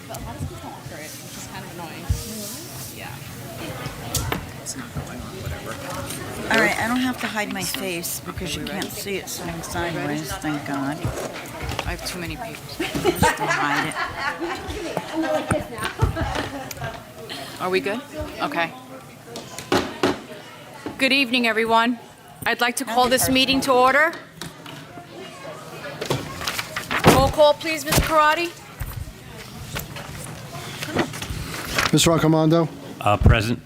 But a lot of schools don't offer it, which is kind of annoying. Yeah. It's not going on, whatever. All right, I don't have to hide my face because you can't see it sitting sideways, thank God. I have too many papers. Just to hide it. Are we good? Okay. Good evening, everyone. I'd like to call this meeting to order. Roll call, please, Mr. Karate. Mr. Raccomando? Present.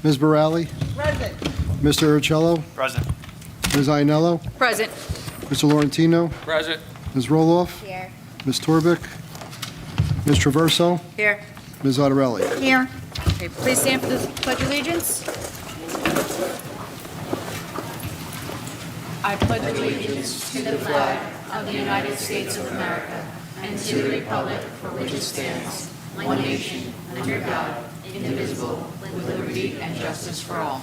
Ms. Borelli? Present. Mr. Urcello? Present. Ms. Ianello? Present. Mr. Laurentino? Present. Ms. Roloff? Here. Ms. Torbic? Ms. Traverso? Here. Ms. Ottarelli? Here. Okay, please stand for the Pledge of Allegiance. I pledge allegiance to the flag of the United States of America and to the republic for which it stands, one nation, under God, indivisible, with liberty and justice for all.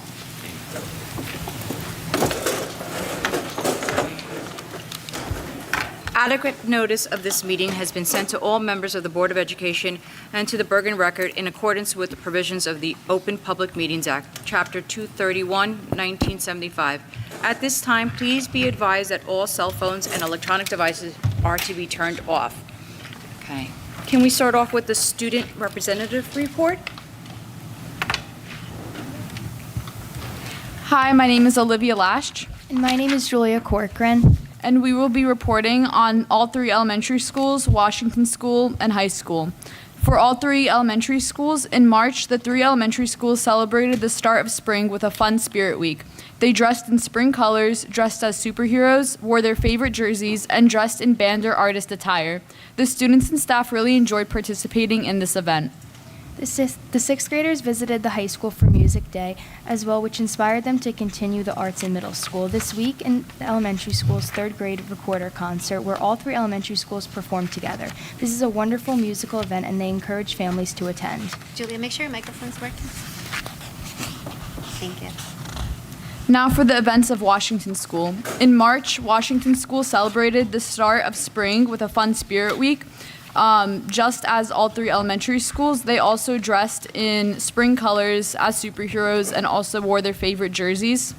Adequate notice of this meeting has been sent to all members of the Board of Education and to the Bergen Record in accordance with the provisions of the Open Public Meetings Act, Chapter 231, 1975. At this time, please be advised that all cell phones and electronic devices are to be turned off. Okay. Can we start off with the student representative report? Hi, my name is Olivia Lash, And my name is Julia Corcoran. and we will be reporting on all three elementary schools, Washington School, and high school. For all three elementary schools, in March, the three elementary schools celebrated the start of spring with a fun spirit week. They dressed in spring colors, dressed as superheroes, wore their favorite jerseys, and dressed in band or artist attire. The students and staff really enjoyed participating in this event. The sixth graders visited the high school for Music Day as well, which inspired them to continue the arts in middle school. This week in the elementary school's third grade recorder concert, where all three elementary schools performed together. This is a wonderful musical event, and they encourage families to attend. Julia, make sure your microphone's working. Thank you. Now for the events of Washington School. In March, Washington School celebrated the start of spring with a fun spirit week. Just as all three elementary schools, they also dressed in spring colors as superheroes and also wore their favorite jerseys.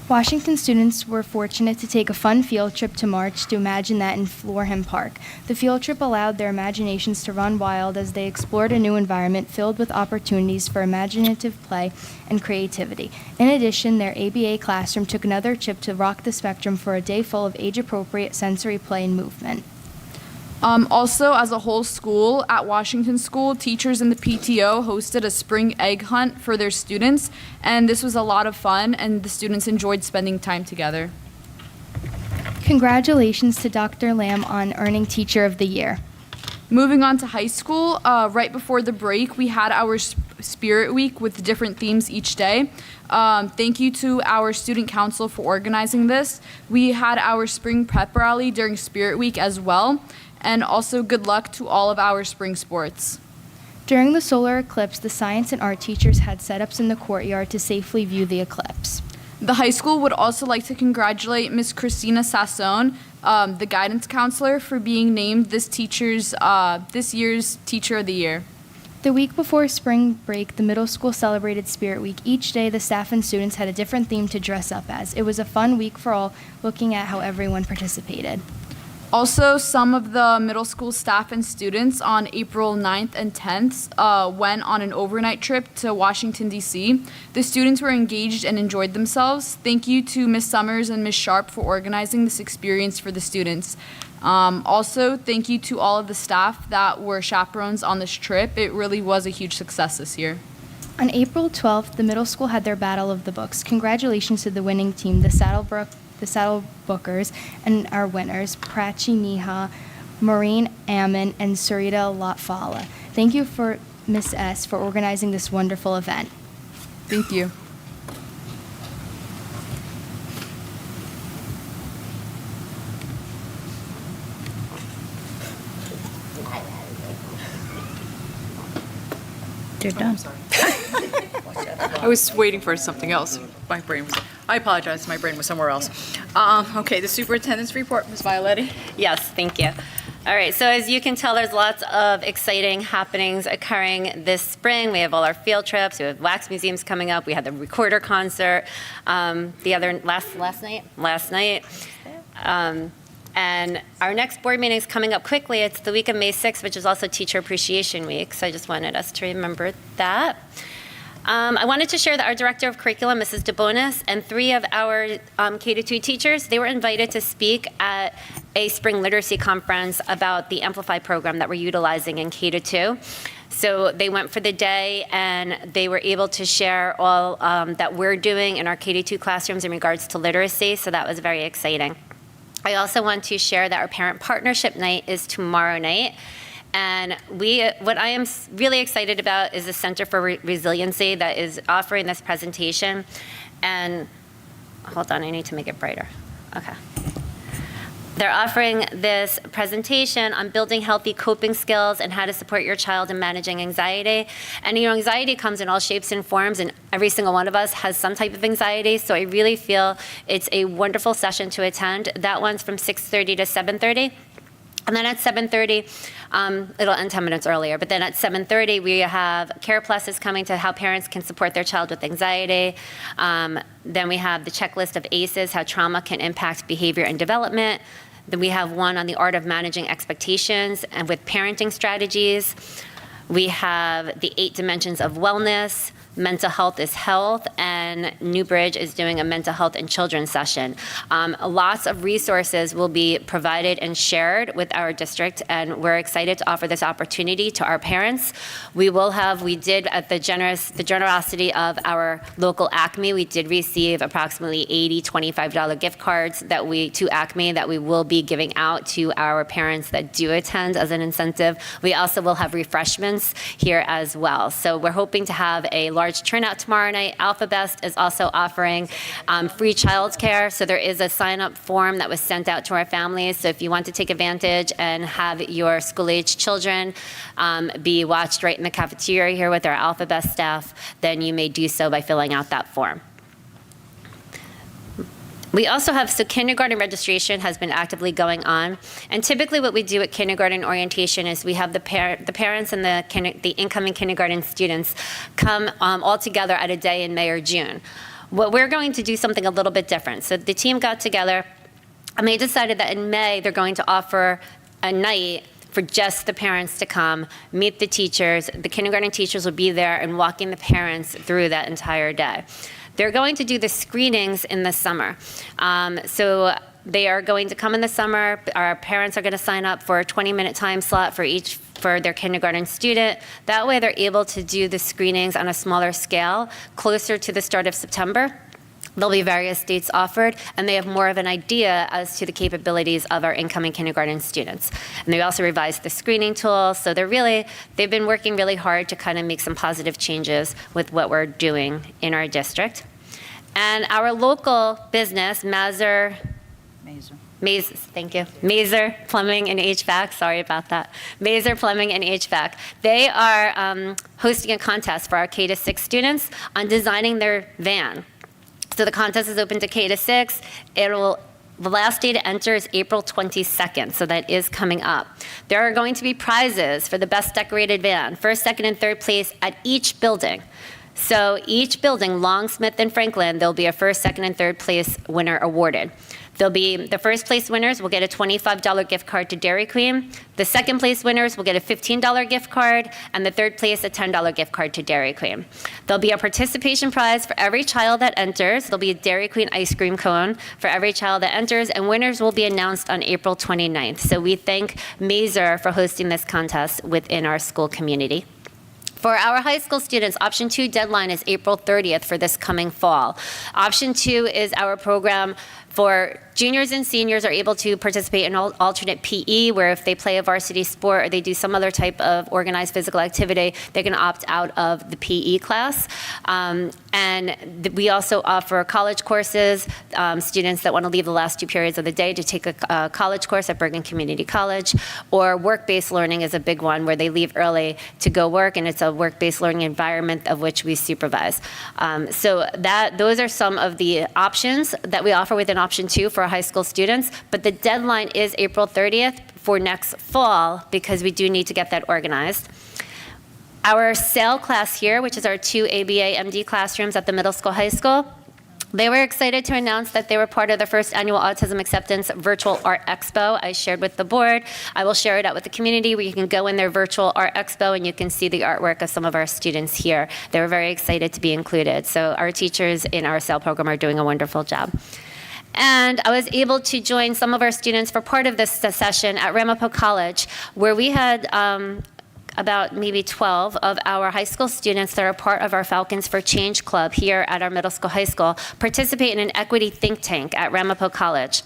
Washington students were fortunate to take a fun field trip to March to Imagine That in Florham Park. The field trip allowed their imaginations to run wild as they explored a new environment filled with opportunities for imaginative play and creativity. In addition, their ABA classroom took another trip to Rock the Spectrum for a day full of age-appropriate sensory play and movement. Also, as a whole school, at Washington School, teachers and the PTO hosted a spring egg hunt for their students, and this was a lot of fun, and the students enjoyed spending time together. Congratulations to Dr. Lamb on earning Teacher of the Year. Moving on to high school, right before the break, we had our Spirit Week with different themes each day. Thank you to our student council for organizing this. We had our spring prep rally during Spirit Week as well. And also good luck to all of our spring sports. During the solar eclipse, the science and art teachers had setups in the courtyard to safely view the eclipse. The high school would also like to congratulate Ms. Christina Sassone, the guidance counselor, for being named this year's Teacher of the Year. The week before spring break, the middle school celebrated Spirit Week. Each day, the staff and students had a different theme to dress up as. It was a fun week for all, looking at how everyone participated. Also, some of the middle school staff and students on April 9th and 10th went on an overnight trip to Washington, D.C. The students were engaged and enjoyed themselves. Thank you to Ms. Summers and Ms. Sharp for organizing this experience for the students. Also, thank you to all of the staff that were chaperones on this trip. It really was a huge success this year. On April 12th, the middle school had their Battle of the Books. Congratulations to the winning team, the Saddlebookers, and our winners, Prachi Neha, Maureen Ammon, and Sarita Latfala. Thank you for Miss S for organizing this wonderful event. Thank you. They're done. I was waiting for something else. I apologize, my brain was somewhere else. Okay, the superintendent's report, Ms. Violetti. Yes, thank you. All right, so as you can tell, there's lots of exciting happenings occurring this spring. We have all our field trips, we have wax museums coming up, we had the recorder concert last night. And our next board meeting is coming up quickly. It's the week of May 6th, which is also Teacher Appreciation Week, so I just wanted us to remember that. I wanted to share that our Director of Curriculum, Mrs. DeBonis, and 3 of our K-2 teachers, they were invited to speak at a spring literacy conference about the Amplify program that we're utilizing in K-2. So they went for the day, and they were able to share all that we're doing in our K-2 classrooms in regards to literacy, so that was very exciting. I also want to share that our Parent Partnership Night is tomorrow night. And what I am really excited about is the Center for Resiliency that is offering this presentation. And hold on, I need to make it brighter. Okay. They're offering this presentation on building healthy coping skills and how to support your child in managing anxiety. And anxiety comes in all shapes and forms, and every single one of us has some type of anxiety. So I really feel it's a wonderful session to attend. That one's from 6:30 to 7:30. And then at 7:30, it'll end 10 minutes earlier, but then at 7:30, we have Care Plus is coming to how parents can support their child with anxiety. Then we have the checklist of ACEs, how trauma can impact behavior and development. Then we have one on the art of managing expectations and with parenting strategies. We have the 8 dimensions of wellness. Mental health is health, and Newbridge is doing a mental health and children session. Lots of resources will be provided and shared with our district, and we're excited to offer this opportunity to our parents. We did at the generosity of our local Acme, we did receive approximately 80 $25 gift cards to Acme that we will be giving out to our parents that do attend as an incentive. We also will have refreshments here as well. So we're hoping to have a large turnout tomorrow night. AlphaBest is also offering free childcare. So there is a sign-up form that was sent out to our families. So if you want to take advantage and have your school-age children be watched right in the cafeteria here with our AlphaBest staff, then you may do so by filling out that form. We also have, kindergarten registration has been actively going on. And typically what we do at kindergarten orientation is we have the parents and the incoming kindergarten students come all together at a day in May or June. What we're going to do something a little bit different. So the team got together and they decided that in May they're going to offer a night for just the parents to come, meet the teachers. The kindergarten teachers will be there and walking the parents through that entire day. They're going to do the screenings in the summer. So they are going to come in the summer. Our parents are going to sign up for a 20-minute time slot for their kindergarten student. That way they're able to do the screenings on a smaller scale closer to the start of September. There'll be various dates offered, and they have more of an idea as to the capabilities of our incoming kindergarten students. And they also revised the screening tool, so they've been working really hard to kind of make some positive changes with what we're doing in our district. And our local business, Mazer Plumbing and HVAC, sorry about that. Mazer Plumbing and HVAC. They are hosting a contest for our K-6 students on designing their van. So the contest is open to K-6. The last day to enter is April 22nd, so that is coming up. There are going to be prizes for the best decorated van, first, second, and third place at each building. So each building, Long, Smith, and Franklin, there'll be a first, second, and third place winner awarded. There'll be the first place winners will get a $25 gift card to Dairy Queen. The second place winners will get a $15 gift card, and the third place a $10 gift card to Dairy Queen. There'll be a participation prize for every child that enters. There'll be a Dairy Queen ice cream cone for every child that enters, and winners will be announced on April 29th. So we thank Mazer for hosting this contest within our school community. For our high school students, Option 2 deadline is April 30th for this coming fall. Option 2 is our program for juniors and seniors are able to participate in alternate PE, where if they play a varsity sport or they do some other type of organized physical activity, they can opt out of the PE class. And we also offer college courses, students that want to leave the last 2 periods of the day to take a college course at Bergen Community College, or work-based learning is a big one where they leave early to go work, and it's a work-based learning environment of which we supervise. So those are some of the options that we offer within Option 2 for high school students, but the deadline is April 30th for next fall, because we do need to get that organized. Our SAIL class here, which is our 2 ABA MD classrooms at the middle school, high school, they were excited to announce that they were part of the first annual Autism Acceptance Virtual Art Expo I shared with the board. I will share it out with the community where you can go in their virtual art expo and you can see the artwork of some of our students here. They were very excited to be included. So our teachers in our SAIL program are doing a wonderful job. And I was able to join some of our students for part of this session at Ramapo College, where we had about maybe 12 of our high school students that are part of our Falcons for Change Club here at our middle school, high school, participate in an equity think tank at Ramapo College.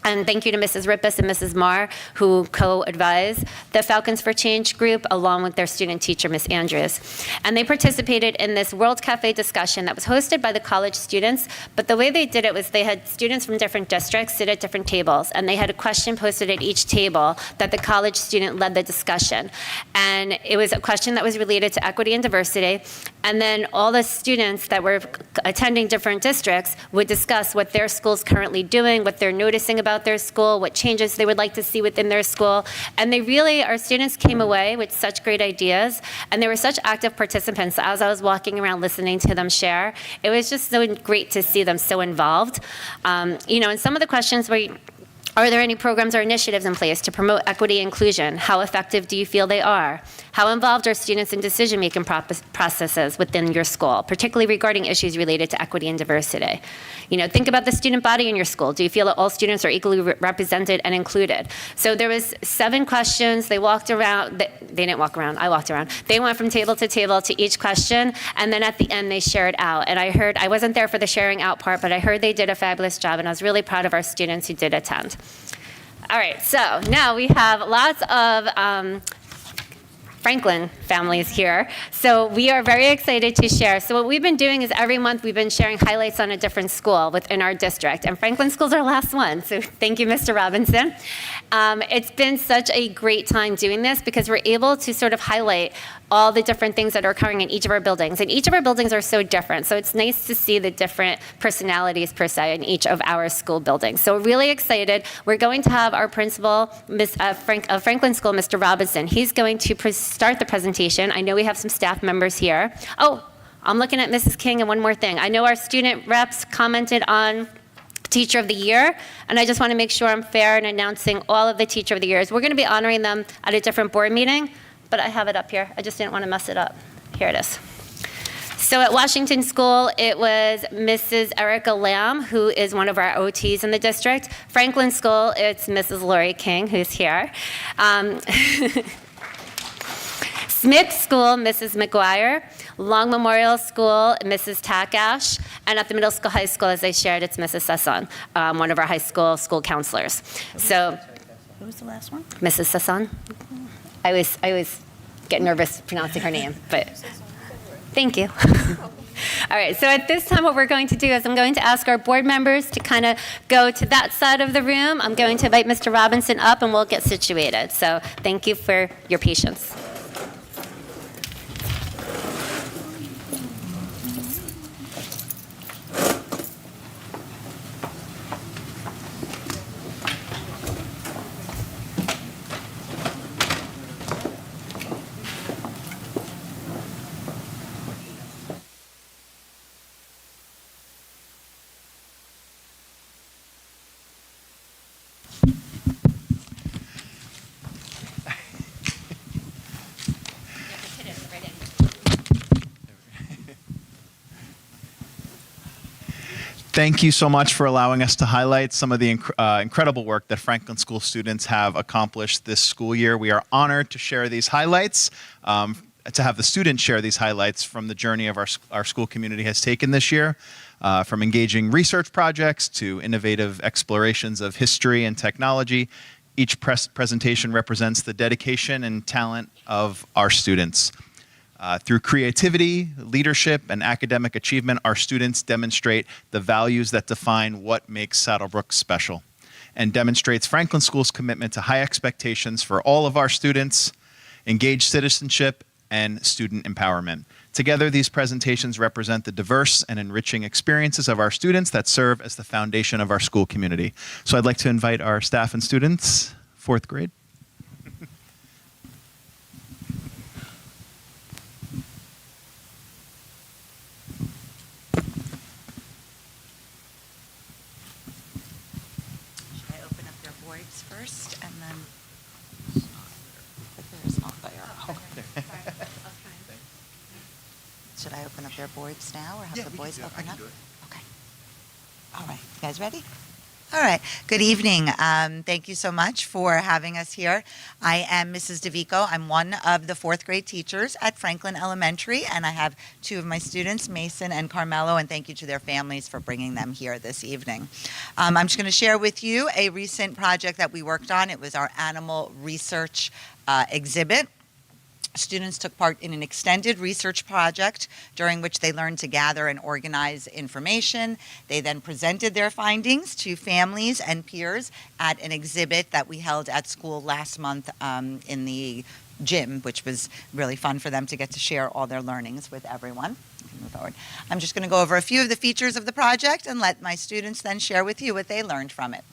And thank you to Mrs. Rippus and Mrs. Marr, who co-advise the Falcons for Change group, along with their student teacher, Ms. Andrews. And they participated in this World Cafe discussion that was hosted by the college students. But the way they did it was they had students from different districts sit at different tables, and they had a question posted at each table that the college student led the discussion. And it was a question that was related to equity and diversity. And then all the students that were attending different districts would discuss what their school's currently doing, what they're noticing about their school, what changes they would like to see within their school. And our students came away with such great ideas, and they were such active participants. As I was walking around listening to them share, it was just so great to see them so involved. And some of the questions were, are there any programs or initiatives in place to promote equity and inclusion? How effective do you feel they are? How involved are students in decision-making processes within your school, particularly regarding issues related to equity and diversity? Think about the student body in your school. Do you feel that all students are equally represented and included? So there was 7 questions. They walked around. They didn't walk around. I walked around. They went from table to each question, and then at the end they shared out. And I wasn't there for the sharing out part, but I heard they did a fabulous job, and I was really proud of our students who did attend. All right, so now we have lots of Franklin families here. So we are very excited to share. So what we've been doing is every month we've been sharing highlights on a different school within our district. And Franklin School's our last one. So thank you, Mr. Robinson. It's been such a great time doing this because we're able to sort of highlight all the different things that are occurring in each of our buildings. And each of our buildings are so different. So it's nice to see the different personalities, per se, in each of our school buildings. So we're really excited. We're going to have our principal of Franklin School, Mr. Robinson. He's going to start the presentation. I know we have some staff members here. Oh, I'm looking at Mrs. King, and one more thing. I know our student reps commented on Teacher of the Year, and I just want to make sure I'm fair in announcing all of the Teacher of the Years. We're going to be honoring them at a different board meeting, but I have it up here. I just didn't want to mess it up. Here it is. So at Washington School, it was Mrs. Erica Lamb, who is one of our OTs in the district. Franklin School, it's Mrs. Lori King, who's here. Smith School, Mrs. McGuire. Long Memorial School, Mrs. Takash. And at the middle school, high school, as I shared, it's Mrs. Sasson, one of our high school counselors. So, Who was the last one? Mrs. Sasson. I always get nervous pronouncing her name, but thank you. All right, so at this time what we're going to do is I'm going to ask our board members to kind of go to that side of the room. I'm going to invite Mr. Robinson up and we'll get situated. So thank you for your patience. Thank you so much for allowing us to highlight some of the incredible work that Franklin School students have accomplished this school year. We are honored to share these highlights, to have the students share these highlights from the journey of our school community has taken this year, from engaging research projects to innovative explorations of history and technology. Each presentation represents the dedication and talent of our students. Through creativity, leadership, and academic achievement, our students demonstrate the values that define what makes Saddlebrook special and demonstrates Franklin School's commitment to high expectations for all of our students, engaged citizenship, and student empowerment. Together, these presentations represent the diverse and enriching experiences of our students that serve as the foundation of our school community. So I'd like to invite our staff and students, 4th grade. boards first, and then there's not there. Should I open up their boards now, or have the boys open up? Okay. All right. You guys ready? All right. Good evening. Thank you so much for having us here. I am Mrs. DeVico. I'm one of the fourth grade teachers at Franklin Elementary, and I have two of my students, Mason and Carmelo, and thank you to their families for bringing them here this evening. I'm just going to share with you a recent project that we worked on. It was our animal research exhibit. Students took part in an extended research project during which they learned to gather and organize information. They then presented their findings to families and peers at an exhibit that we held at school last month in the gym, which was really fun for them to get to share all their learnings with everyone. Move forward. I'm just going to go over a few of the features of the project and let my students then share with you what they learned from it.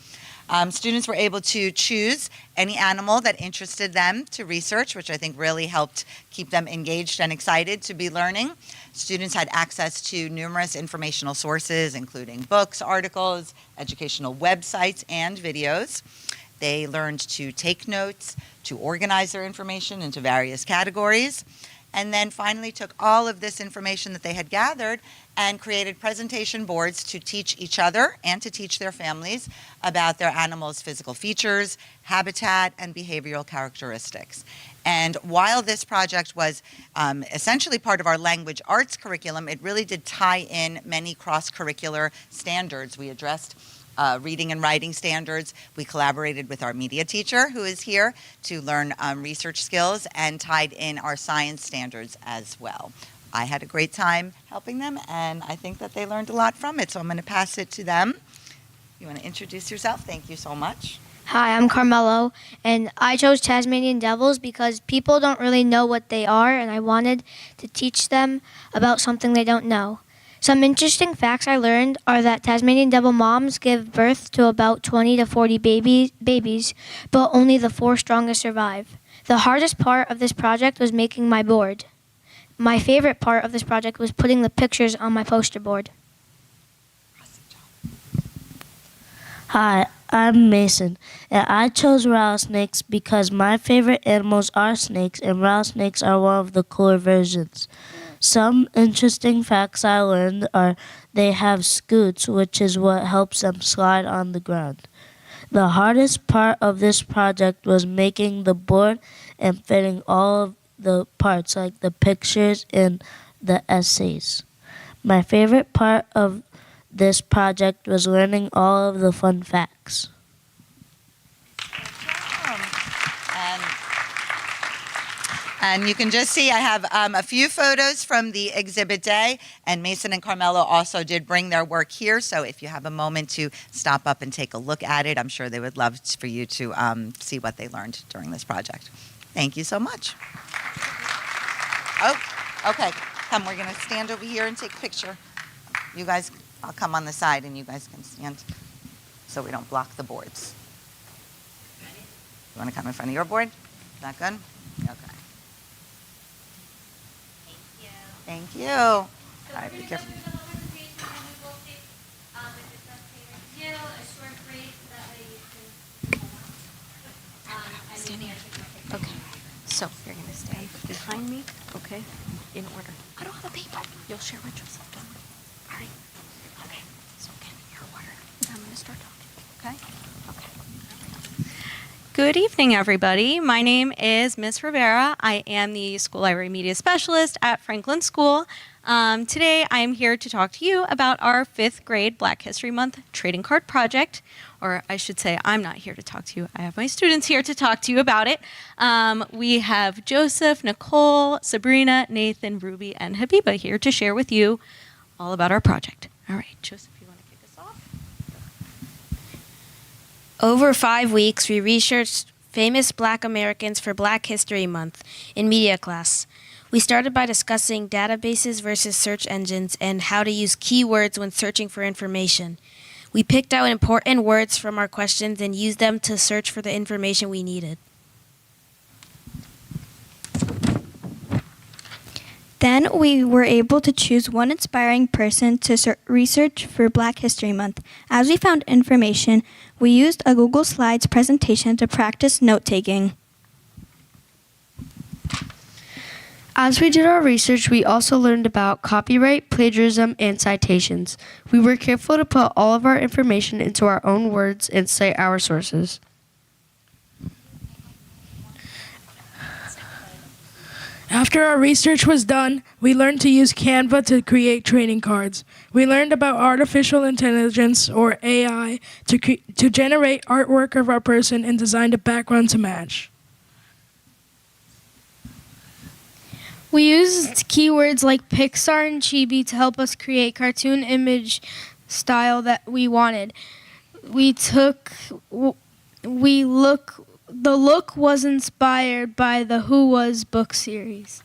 Students were able to choose any animal that interested them to research, which I think really helped keep them engaged and excited to be learning. Students had access to numerous informational sources, including books, articles, educational websites, and videos. They learned to take notes, to organize their information into various categories, and then finally took all of this information that they had gathered and created presentation boards to teach each other and to teach their families about their animals' physical features, habitat, and behavioral characteristics. And while this project was essentially part of our language arts curriculum, it really did tie in many cross-curricular standards. We addressed reading and writing standards. We collaborated with our media teacher, who is here, to learn research skills, and tied in our science standards as well. I had a great time helping them, and I think that they learned a lot from it, so I'm going to pass it to them. You want to introduce yourself? Thank you so much. Hi, I'm Carmelo, and I chose Tasmanian devils because people don't really know what they are, and I wanted to teach them about something they don't know. Some interesting facts I learned are that Tasmanian devil moms give birth to about 20 to 40 babies, but only the 4 strongest survive. The hardest part of this project was making my board. My favorite part of this project was putting the pictures on my poster board. Hi, I'm Mason, and I chose rattlesnakes because my favorite animals are snakes, and rattlesnakes are one of the cooler versions. Some interesting facts I learned are they have scoots, which is what helps them slide on the ground. The hardest part of this project was making the board and fitting all of the parts, like the pictures and the essays. My favorite part of this project was learning all of the fun facts. And you can just see I have a few photos from the exhibit day, and Mason and Carmelo also did bring their work here, so if you have a moment to stop up and take a look at it, I'm sure they would love for you to see what they learned during this project. Thank you so much. Oh, okay. Come, we're going to stand over here and take a picture. You guys, I'll come on the side and you guys can stand so we don't block the boards. You want to come in front of your board? Is that good? Okay. Thank you. All right, be careful. Stand here. Okay. So you're going to stand behind me, okay, in order. I don't have a paper. You'll share with yourself, don't worry. All right. Okay. So again, your order. I'm going to start talking, okay? Okay. Good evening, everybody. My name is Miss Rivera. I am the School Library Media Specialist at Franklin School. Today, I am here to talk to you about our 5th grade Black History Month trading card project. Or I should say, I'm not here to talk to you. I have my students here to talk to you about it. We have Joseph, Nicole, Sabrina, Nathan, Ruby, and Habiba here to share with you all about our project. All right, Joseph, you want to kick us off? Over 5 weeks, we researched famous Black Americans for Black History Month in media class. We started by discussing databases versus search engines and how to use keywords when searching for information. We picked out important words from our questions and used them to search for the information we needed. Then we were able to choose one inspiring person to research for Black History Month. As we found information, we used a Google Slides presentation to practice note-taking. As we did our research, we also learned about copyright, plagiarism, and citations. We were careful to put all of our information into our own words and cite our sources. After our research was done, we learned to use Canva to create trading cards. We learned about artificial intelligence, or AI, to generate artwork of our person and designed a background to match. We used keywords like Pixar and Chibi to help us create cartoon image style that we wanted. The look was inspired by the Who Was book series.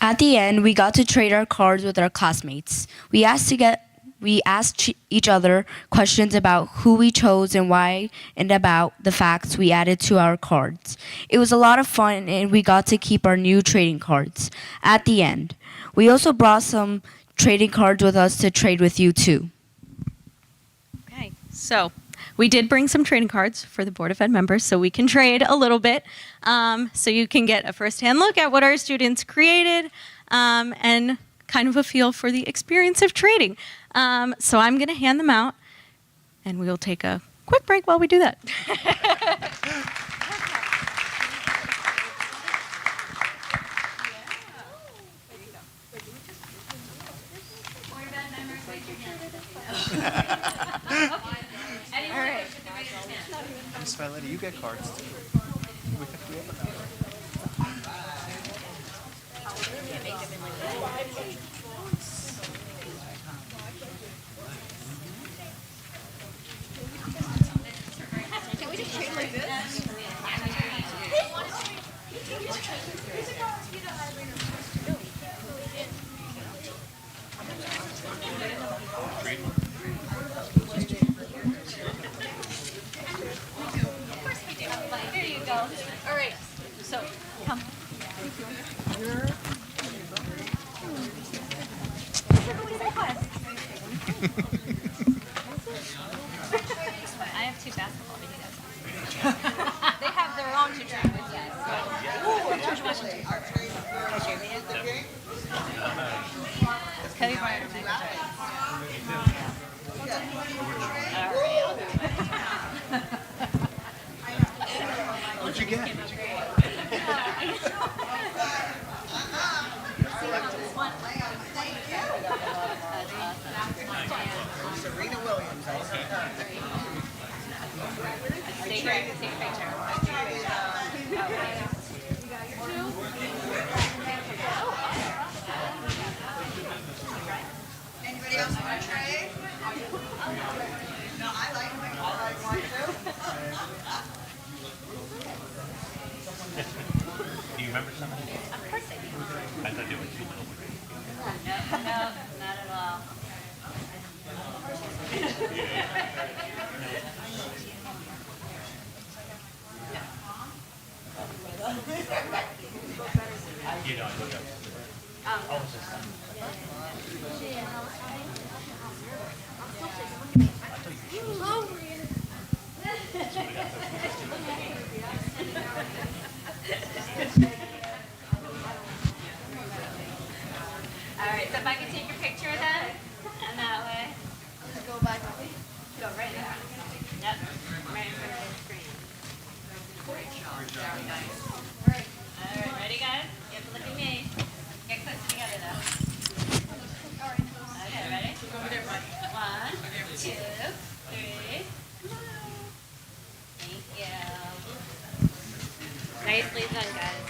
At the end, we got to trade our cards with our classmates. We asked each other questions about who we chose and why, and about the facts we added to our cards. It was a lot of fun, and we got to keep our new trading cards. At the end, we also brought some trading cards with us to trade with you too. Okay, so we did bring some trading cards for the Board of Ed members so we can trade a little bit, so you can get a first-hand look at what our students created and kind of a feel for the experience of trading. So I'm going to hand them out, and we'll take a quick break while we do that. Miss Violetti, you get cards too. Can we just trade like this? Here you go. All right. So, come. I have two basketball videos. They have their own to trade with you. Cody Bryant or Megan What'd you get? Serena Williams. Take a picture. Anybody else want to trade? No, I like them. I want to. Do you remember some of them? Of course I do. I thought they were too little. No, not at all. You know, I looked up. Oh, it's just All right, so if I can take your picture then, and that way. Go back. Go right there. Yep, right in front of the screen. Great job. Very nice. All right, ready guys? You have to look at me. Get close together though. Okay, ready? One, two, three. Thank you. Nicely done, guys.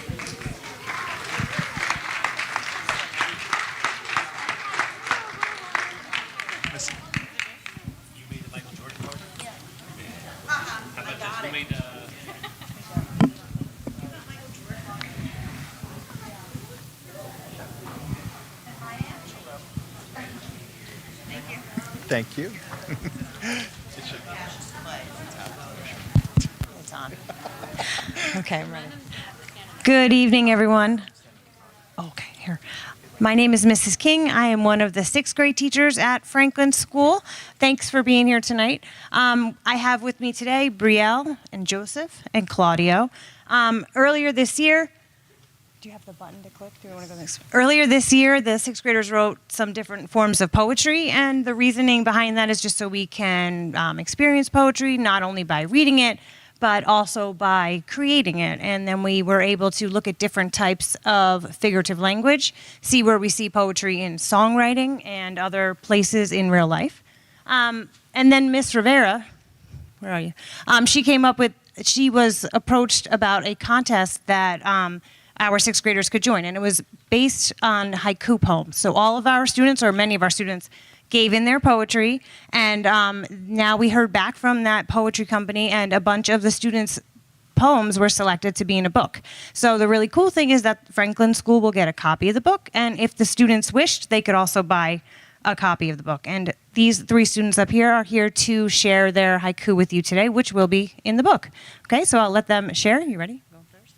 You made the Michael Jordan card? Yeah. How about this? Who made Thank you. It's on. Okay, I'm ready. Good evening, everyone. My name is Mrs. King. I am one of the 6th grade teachers at Franklin School. Thanks for being here tonight. I have with me today Brielle and Joseph and Claudio. Earlier this year, do you have the button to click? Do you want to go next? Earlier this year, the 6th graders wrote some different forms of poetry, and the reasoning behind that is just so we can experience poetry, not only by reading it, but also by creating it. And then we were able to look at different types of figurative language, see where we see poetry in songwriting and other places in real life. And then Miss Rivera, where are you? She was approached about a contest that our 6th graders could join, and it was based on haiku poems. So all of our students, or many of our students, gave in their poetry, and now we heard back from that poetry company, and a bunch of the students' poems were selected to be in a book. So the really cool thing is that Franklin School will get a copy of the book, and if the students wished, they could also buy a copy of the book. And these 3 students up here are here to share their haiku with you today, which will be in the book. Okay, so I'll let them share. You ready? Go first.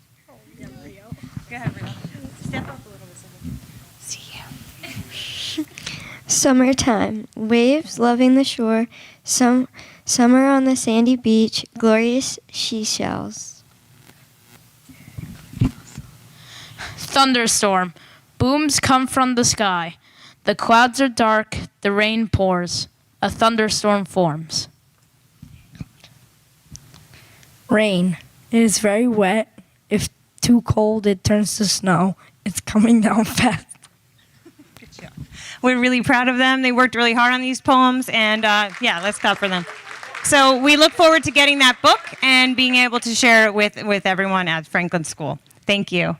Go ahead, Rio. Step up a little bit so they can see you. Summertime, waves loving the shore, summer on the sandy beach, glorious seashells. Thunderstorm, booms come from the sky. The clouds are dark, the rain pours, a thunderstorm forms. Rain, it is very wet. If too cold, it turns to snow. It's coming down fast. We're really proud of them. They worked really hard on these poems, and yeah, let's clap for them. So we look forward to getting that book and being able to share it with everyone at Franklin School. Thank you.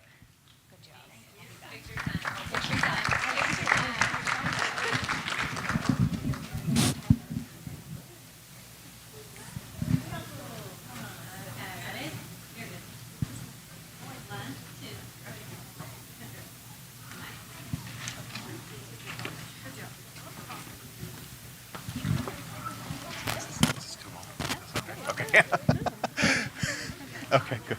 Okay, good.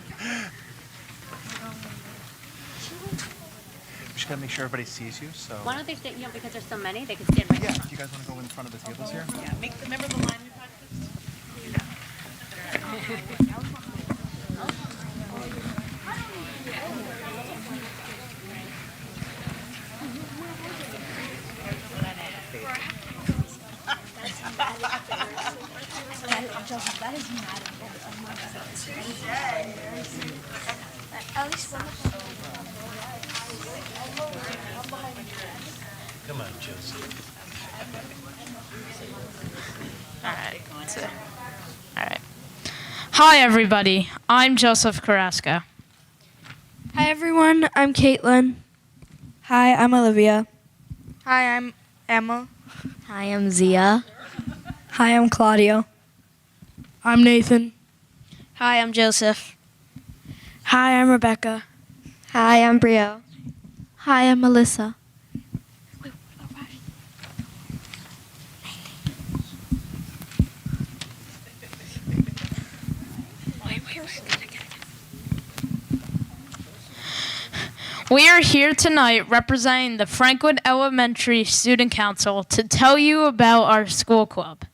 We just gotta make sure everybody sees you, so. Why don't they stay, because there's so many, they can stand right Yeah, in do you guys wanna go in front of the tables here? Yeah, remember the line we practiced? That is not at least one of them. Come on, Joseph. All right. Hi, everybody. I'm Joseph Carrasco. Hi, everyone. I'm Caitlin. Hi, I'm Olivia. Hi, I'm Emma. Hi, I'm Zia. Hi, I'm Claudio. I'm Nathan. Hi, I'm Joseph. Hi, I'm Rebecca. Hi, I'm Brielle. Hi, I'm Melissa. We are here tonight representing the Franklin Elementary Student Council to tell you about our school club.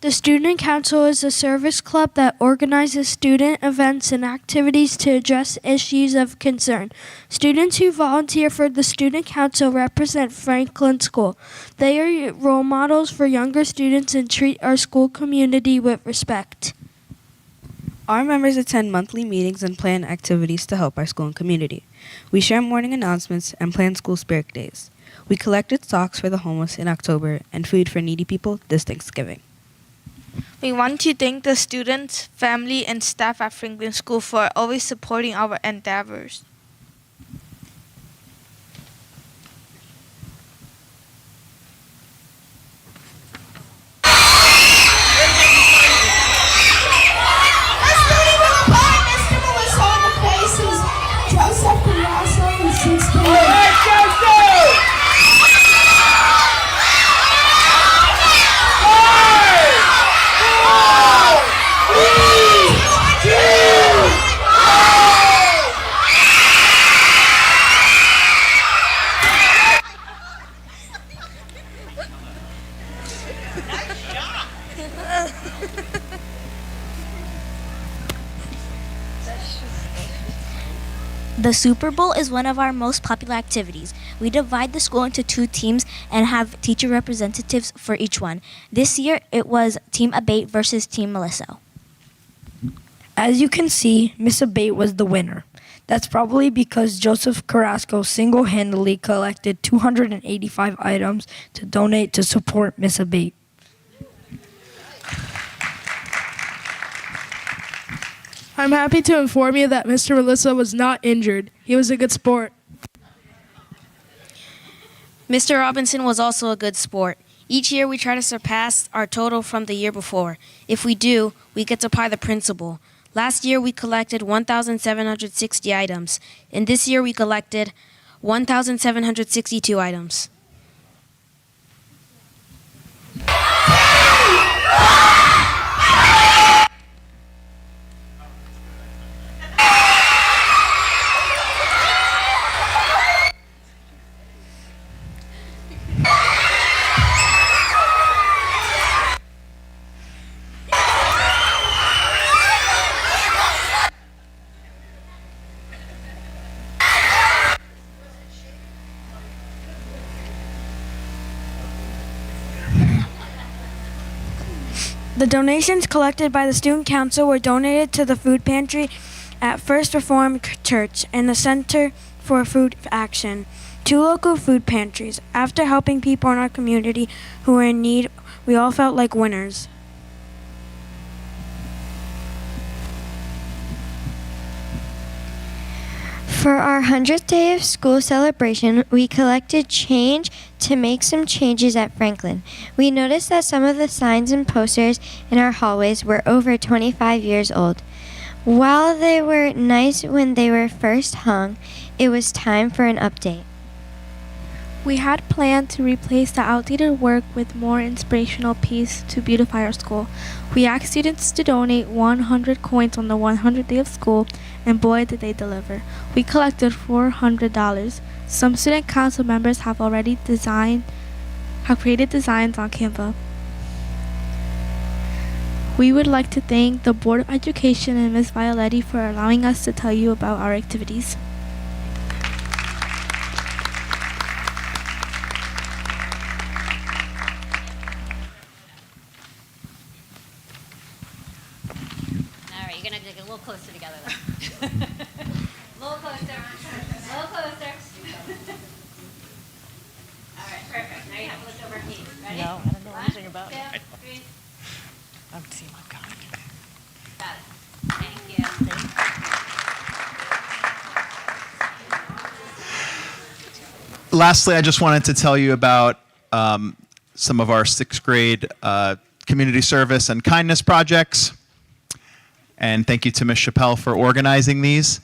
The Student Council is a service club that organizes student events and activities to address issues of concern. Students who volunteer for the Student Council represent Franklin School. They are role models for younger students and treat our school community with respect. Our members attend monthly meetings and plan activities to help our school and community. We share morning announcements and plan school spirit days. We collected socks for the homeless in October and food for needy people this Thanksgiving. We want to thank the students, family, and staff at Franklin School for always supporting our endeavors. The Super Bowl is one of our most popular activities. We divide the school into 2 teams and have teacher representatives for each one. This year, it was Team Abate versus Team Melissa. As you can see, Miss Abate was the winner. That's probably because Joseph Carrasco single-handedly collected 285 items to donate to support Miss Abate. I'm happy to inform you that Mr. Melissa was not injured. He was a good sport. Mr. Robinson was also a good sport. Each year we try to surpass our total from the year before. If we do, we get to pie the principal. Last year we collected 1,760 items, and this year we collected 1,762 items. The donations collected by the Student Council were donated to the food pantry at First Reformed Church and the Center for Food Action, 2 local food pantries. After helping people in our community who were in need, we all felt like winners. For our 100th day of school celebration, we collected change to make some changes at Franklin. We noticed that some of the signs and posters in our hallways were over 25 years old. While they were nice when they were first hung, it was time for an update. We had planned to replace the outdated work with more inspirational piece to beautify our school. We asked students to donate 100 coins on the 100th day of school, and boy did they deliver. We collected $400. Some student council members have already created designs on Canva. We would like to thank the Board of Education and Ms. Violetti for allowing us to tell you about our activities. All right, you're gonna get a little closer together then. A little closer. A little closer. All right, perfect. Now you have to look over at me. Ready? No, I don't know anything about it. 1, 2, 3. I've seen my God. Got it. Thank you. Lastly, I just wanted to tell you about some of our 6th grade community service and kindness projects. And thank you to Ms. Chappelle for organizing these.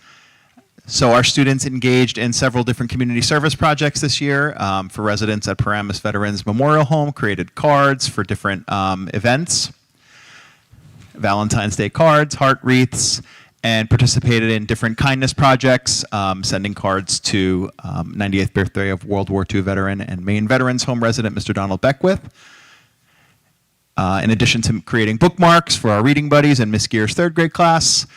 So our students engaged in several different community service projects this year. For residents at Paramus Veterans Memorial Home, created cards for different events. Valentine's Day cards, heart wreaths, and participated in different kindness projects, sending cards to 98th birthday of World War II veteran and Maine Veterans Home resident, Mr. Donald Beckwith. In addition to creating bookmarks for our reading buddies and Miss Gear's 3rd grade class,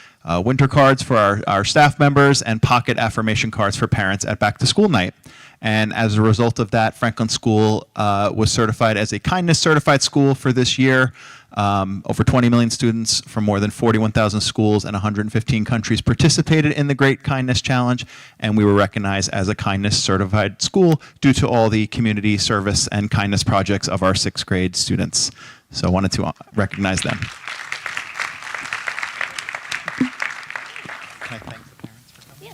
winter cards for our staff members, and pocket affirmation cards for parents at back to school night. And as a result of that, Franklin School was certified as a kindness certified school for this year. Over 20 million students from more than 41,000 schools and 115 countries participated in the Great Kindness Challenge, and we were recognized as a kindness certified school due to all the community service and kindness projects of our 6th grade students. So I wanted to recognize them. Can I thank the parents for coming? Yeah,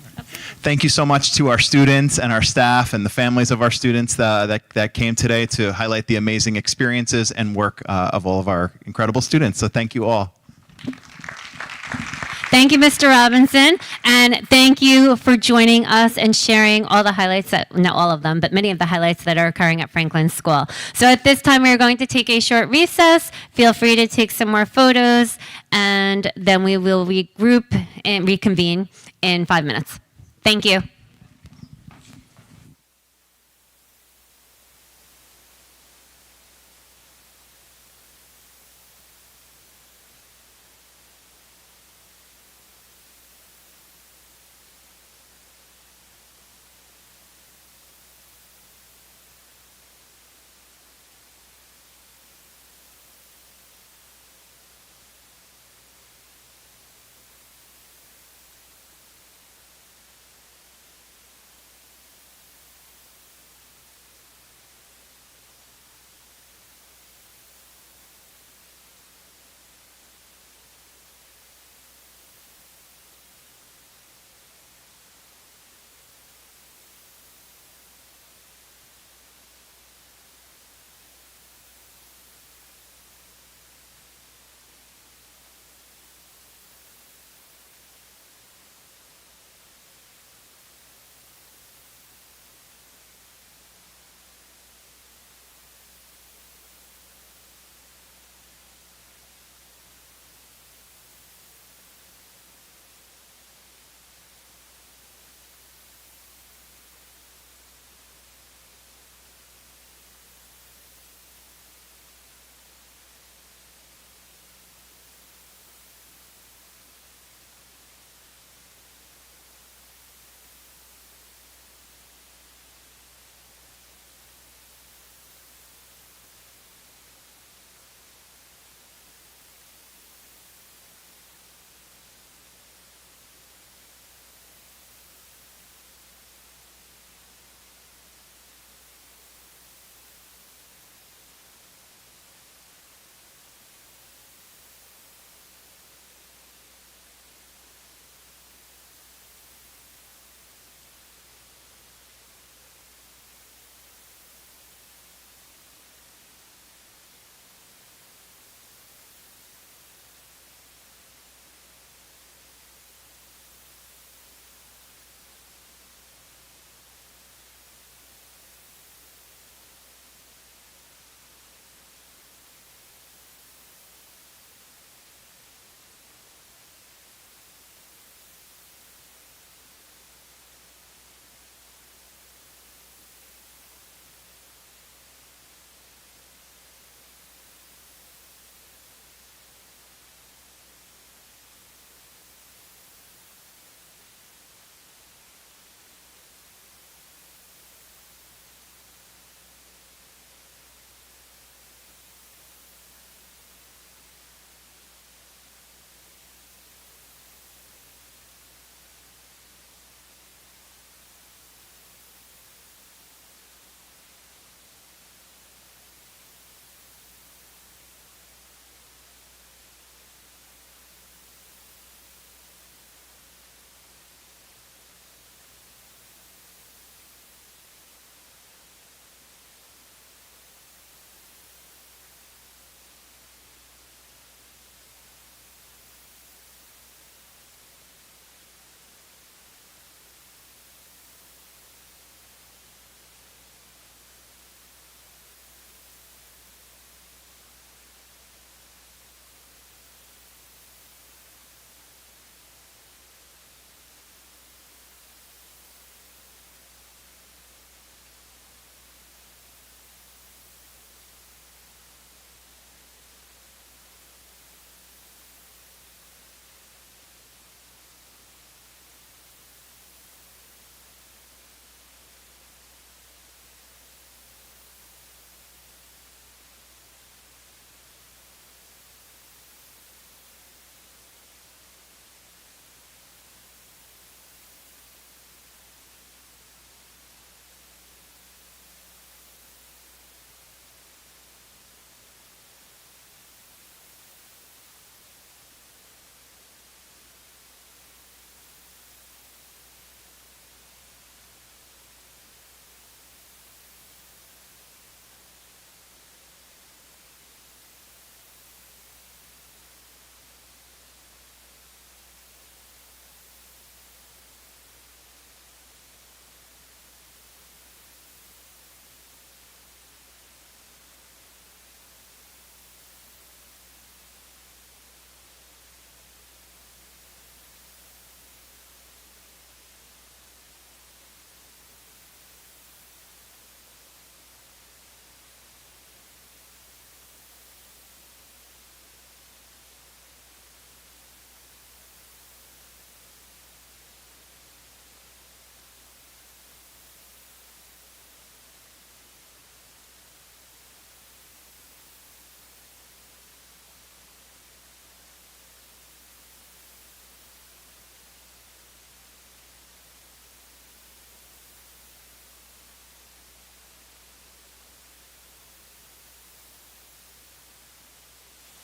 Thank you so much to our students and our staff and the families of our students that came today to highlight the amazing experiences and work of all of our incredible students. So thank you all. Thank you, Mr. Robinson, and thank you for joining us and sharing all the highlights that, not all of them, but many of the highlights that are occurring at Franklin School. So at this time, we are going to take a short recess. Feel free to take some more photos, and then we will regroup and reconvene in 5 minutes. Thank you.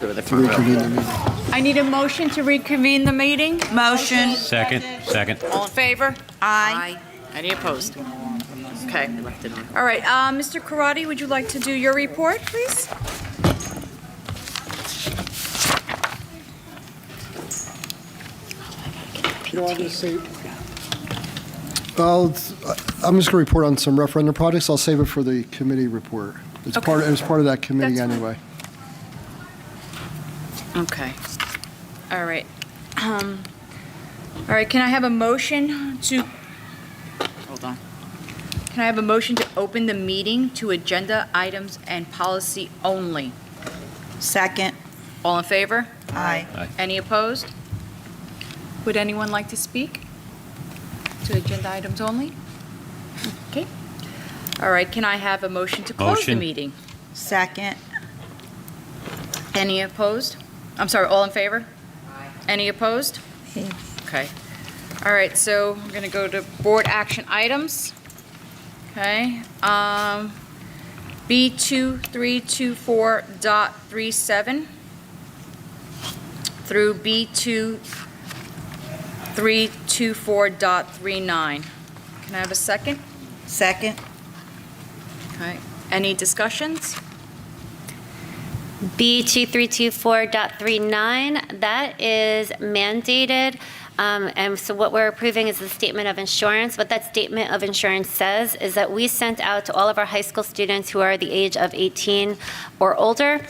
go to the To front row. reconvene the meeting. I need a motion to reconvene the meeting. Motion. Second. All in favor? Aye. Any opposed? Okay. All right, Mr. Karate, would you like to do your report, please? I'm just going to report on some referendum projects. I'll save it for the committee report. It's Okay. part of that committee That's fine. anyway. Okay. All right. All right, can I have a motion to, hold on. Can I have a motion to open the meeting to agenda items and policy only? Second. All in favor? Aye. Aye. Any opposed? Would anyone like to speak to agenda items only? Okay. All right, can I have a motion to close the Motion. meeting? Second. Any opposed? I'm sorry, all in favor? Any opposed? Okay. All right, so we're going to go to board action items. Okay. B2324.37 through B2324.39. Can I have a second? Second. Okay. Any discussions? B2324.39, that is mandated. And so what we're approving is the statement of insurance. What that statement of insurance says is that we sent out to all of our high school students who are the age of 18 or older.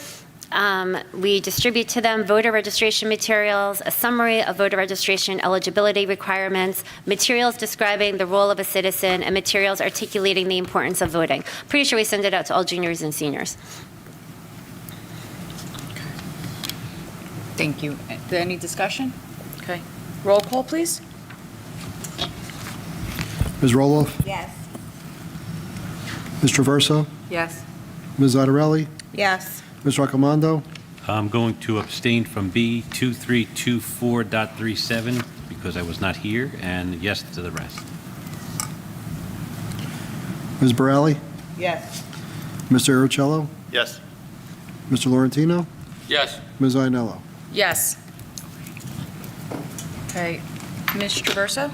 We distribute to them voter registration materials, a summary of voter registration eligibility requirements, materials describing the role of a citizen, and materials articulating the importance of voting. Pretty sure we send it out to all juniors and seniors. Thank you. Any discussion? Okay. Roll call, please. Ms. Roloff? Yes. Ms. Traverso? Yes. Ms. Zattarelli? Yes. Ms. Raccomando? I'm going to abstain from B2324.37 because I was not here, and yes to the rest. Ms. Borelli? Yes. Mr. Aricello? Yes. Mr. Laurentino? Yes. Ms. Ainello? Yes. Okay. Ms. Traverso?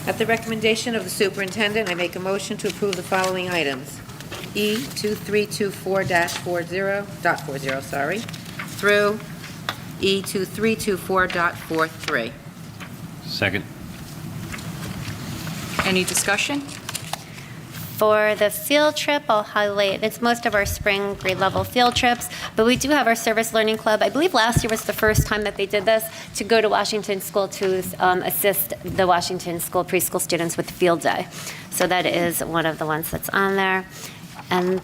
At the recommendation of the superintendent, I make a motion to approve the following items. E2324-40.40, through E2324.43. Second. Any discussion? For the field trip, I'll highlight, it's most of our spring grade level field trips, but we do have our Service Learning Club. I believe last year was the first time that they did this, to go to Washington School to assist the Washington School preschool students with Field Day. So that is one of the ones that's on there. And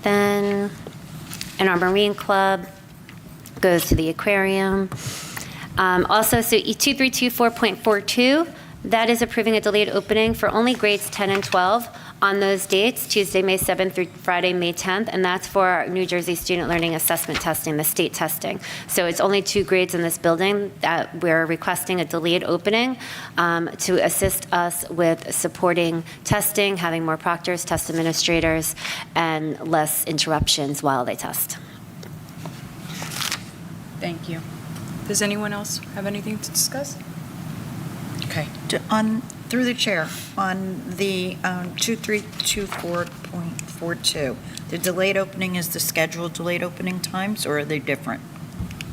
then in our Marine Club, goes to the aquarium. Also, so E2324.42, that is approving a delayed opening for only grades 10 and 12 on those dates, Tuesday, May 7th through Friday, May 10th, and that's for our New Jersey Student Learning Assessment testing, the state testing. So it's only 2 grades in this building that we're requesting a delayed opening to assist us with supporting testing, having more proctors, test administrators, and less interruptions while they test. Thank you. Does anyone else have anything to discuss? Okay. Through the chair, on the 2324.42, the delayed opening is the scheduled delayed opening times, or are they different?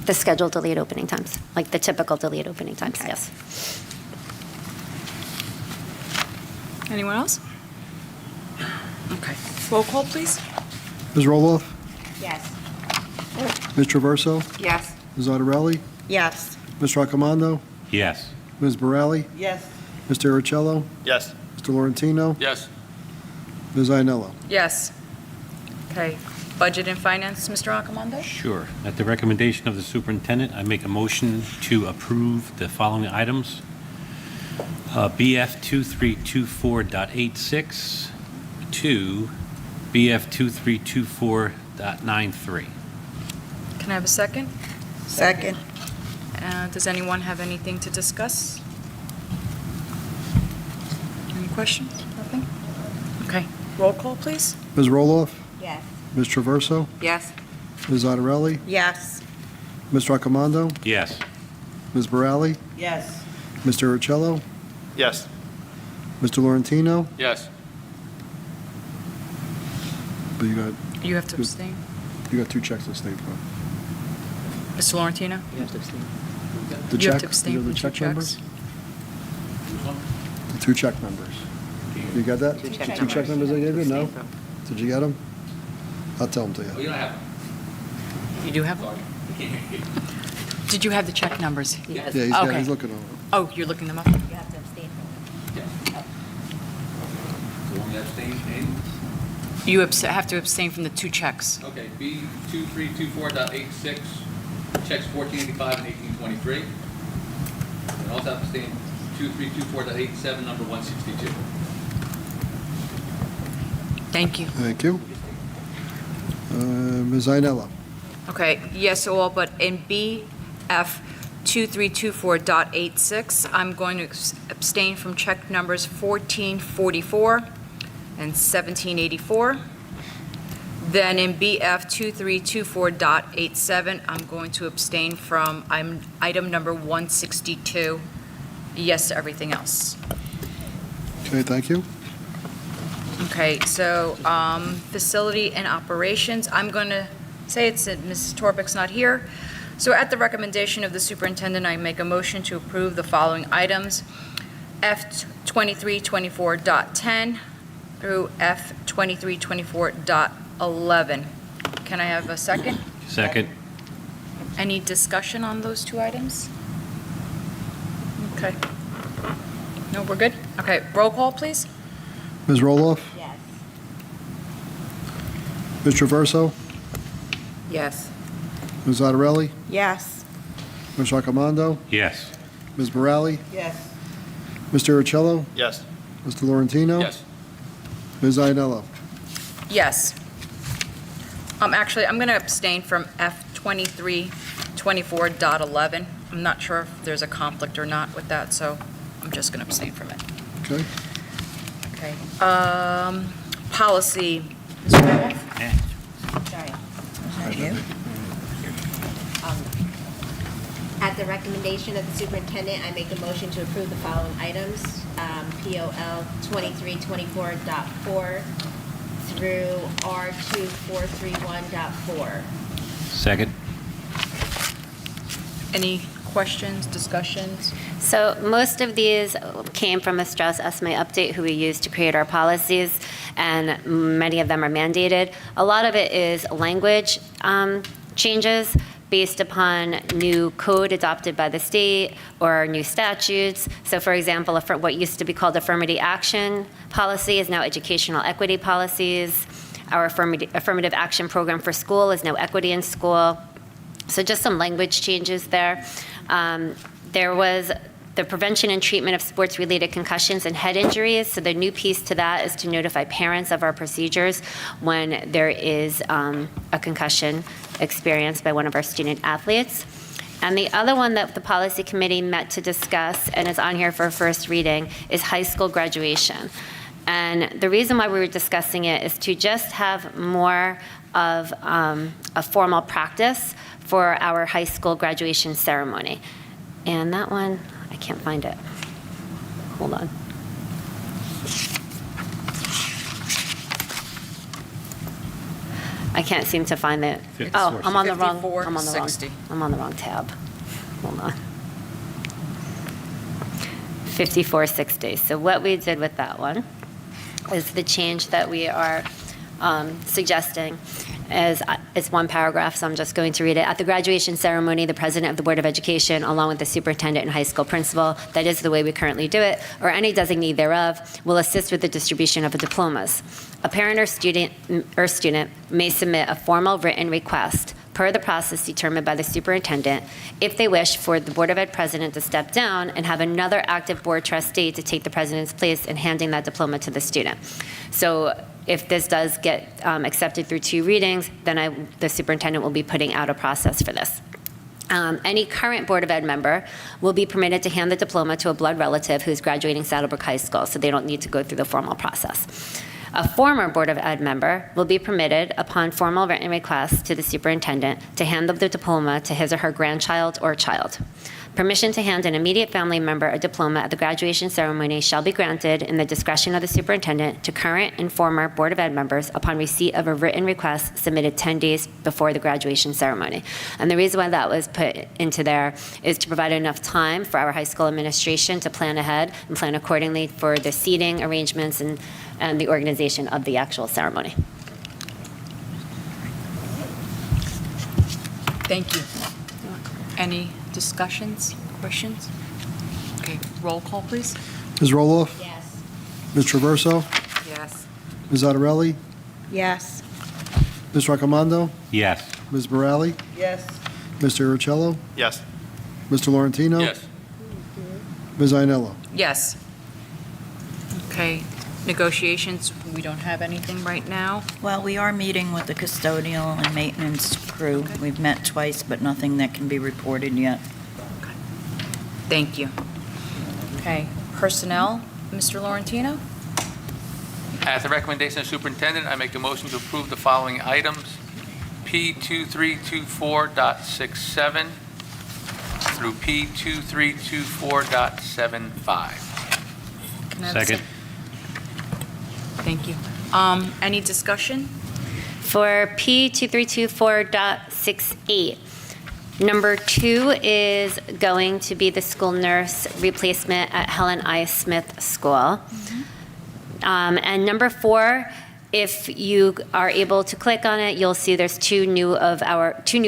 The scheduled delayed opening times, like the typical delayed opening times, yes. Anyone else? Okay. Roll call, please. Ms. Roloff? Yes. Ms. Traverso? Yes. Ms. Zattarelli? Yes. Ms. Raccomando? Yes. Ms. Borelli? Yes. Mr. Aricello? Yes. Mr. Laurentino? Yes. Ms. Ainello? Yes. Okay. Budget and Finance, Mr. Accomando? Sure. At the recommendation of the superintendent, I make a motion to approve the following items. BF 2324.86 to BF 2324.93. Can I have a second? Second. Does anyone have anything to discuss? Any questions? Nothing? Okay. Roll call, please. Ms. Roloff? Yes. Ms. Traverso? Yes. Ms. Otterelli? Yes. Mr. Accomando? Yes. Ms. Borelli? Yes. Mr. Urcello? Yes. Mr. Laurentino? Yes. But You have to abstain. you got two checks to abstain from. Mr. Laurentino? You have to abstain. The You have check, to abstain you from have the two check numbers? checks. The two check numbers. You got that? Two check Two check numbers. numbers I gave you? No? Abstain from. Did you get them? I'll tell them to Oh, you. you don't have them. You do have? Did you have the check numbers? Yeah, Okay. he's looking over them. Oh, you're looking them up? You have to abstain from it. So when you abstain, Aiden? You have to abstain from the two checks. Okay, B 2324.86, checks 1485 and 1823. And also abstain 2324.87, number 162. Thank you. Thank you. Ms. Zinella? Okay, yes, all, but in BF 2324.86, I'm going to abstain from check numbers 1444 and 1784. Then in BF 2324.87, I'm going to abstain from item number 162. Yes to everything else. Okay, thank you. Okay, so facility and operations, I'm going to say it's that Mrs. Torpik's not here. So at the recommendation of the superintendent, I make a motion to approve the following items: F 2324.10 through F 2324.11. Can I have a second? Second. Any discussion on those two items? Okay. No, we're good? Okay, roll call, please. Ms. Roloff? Yes. Ms. Traverso? Yes. Ms. Otterelli? Yes. Mr. Accomando? Yes. Ms. Borelli? Yes. Mr. Urcello? Yes. Mr. Laurentino? Yes. Ms. Zinella? Yes. Actually, I'm going to abstain from F 2324.11. I'm not sure if there's a conflict or not with that, so I'm just going to abstain from it. Okay. Okay. Policy. Mr. Ramos? Sorry. Was that you? At the recommendation of the superintendent, I make a motion to approve the following items, POL 2324.4 through R2431.4. Second. Any questions, discussions? So most of these came from a Strauss Esme update who we use to create our policies, and many of them are mandated. A lot of it is language changes based upon new code adopted by the state or new statutes. So for example, what used to be called affirmative action policy is now educational equity policies. Our affirmative action program for school is now equity in school. So just some language changes there. There was the prevention and treatment of sports-related concussions and head injuries. So the new piece to that is to notify parents of our procedures when there is a concussion experienced by one of our student athletes. And the other one that the policy committee met to discuss and is on here for first reading is high school graduation. And the reason why we were discussing it is to just have more of a formal practice for our high school graduation ceremony. And that one, I can't find it. Hold on. I can't seem to find it. Oh, I'm on the wrong. I'm on the wrong. 5460. I'm on the wrong tab. Hold on. 5460. So what we did with that one is the change that we are suggesting is one paragraph, so I'm just going to read it. At the graduation ceremony, the president of the Board of Education, along with the superintendent and high school principal, that is the way we currently do it, or any designee thereof, will assist with the distribution of the diplomas. A parent or student may submit a formal written request per the process determined by the superintendent if they wish for the Board of Ed president to step down and have another active board trustee to take the president's place in handing that diploma to the student. So if this does get accepted through 2 readings, then the superintendent will be putting out a process for this. Any current Board of Ed member will be permitted to hand the diploma to a blood relative who's graduating Saddlebrook High School, so they don't need to go through the formal process. A former Board of Ed member will be permitted, upon formal written request to the superintendent, to hand the diploma to his or her grandchild or child. Permission to hand an immediate family member a diploma at the graduation ceremony shall be granted in the discretion of the superintendent to current and former Board of Ed members upon receipt of a written request submitted 10 days before the graduation ceremony. And the reason why that was put into there is to provide enough time for our high school administration to plan ahead and plan accordingly for the seating arrangements and the organization of the actual ceremony. Thank you. Any discussions, questions? Okay, roll call, please. Ms. Roloff? Yes. Ms. Traverso? Yes. Ms. Ottarelli? Yes. Ms. Raccomando? Yes. Ms. Morale? Yes. Mr. Urcello? Yes. Mr. Laurentino? Yes. Ms. Ainello? Yes. Okay, negotiations, we don't have anything right now. Well, we are meeting with the custodial and maintenance crew. We've met twice, but nothing that can be reported yet. Thank you. Okay, personnel, Mr. Laurentino? At the recommendation of the superintendent, I make a motion to approve the following items. P2324.67 through P2324.75. Can I have a Second. Thank you. Any discussion? For P2324.68, number 2 is going to be the school nurse replacement at Helen I. Smith School. And number 4, if you are able to click on it, you'll see there's two new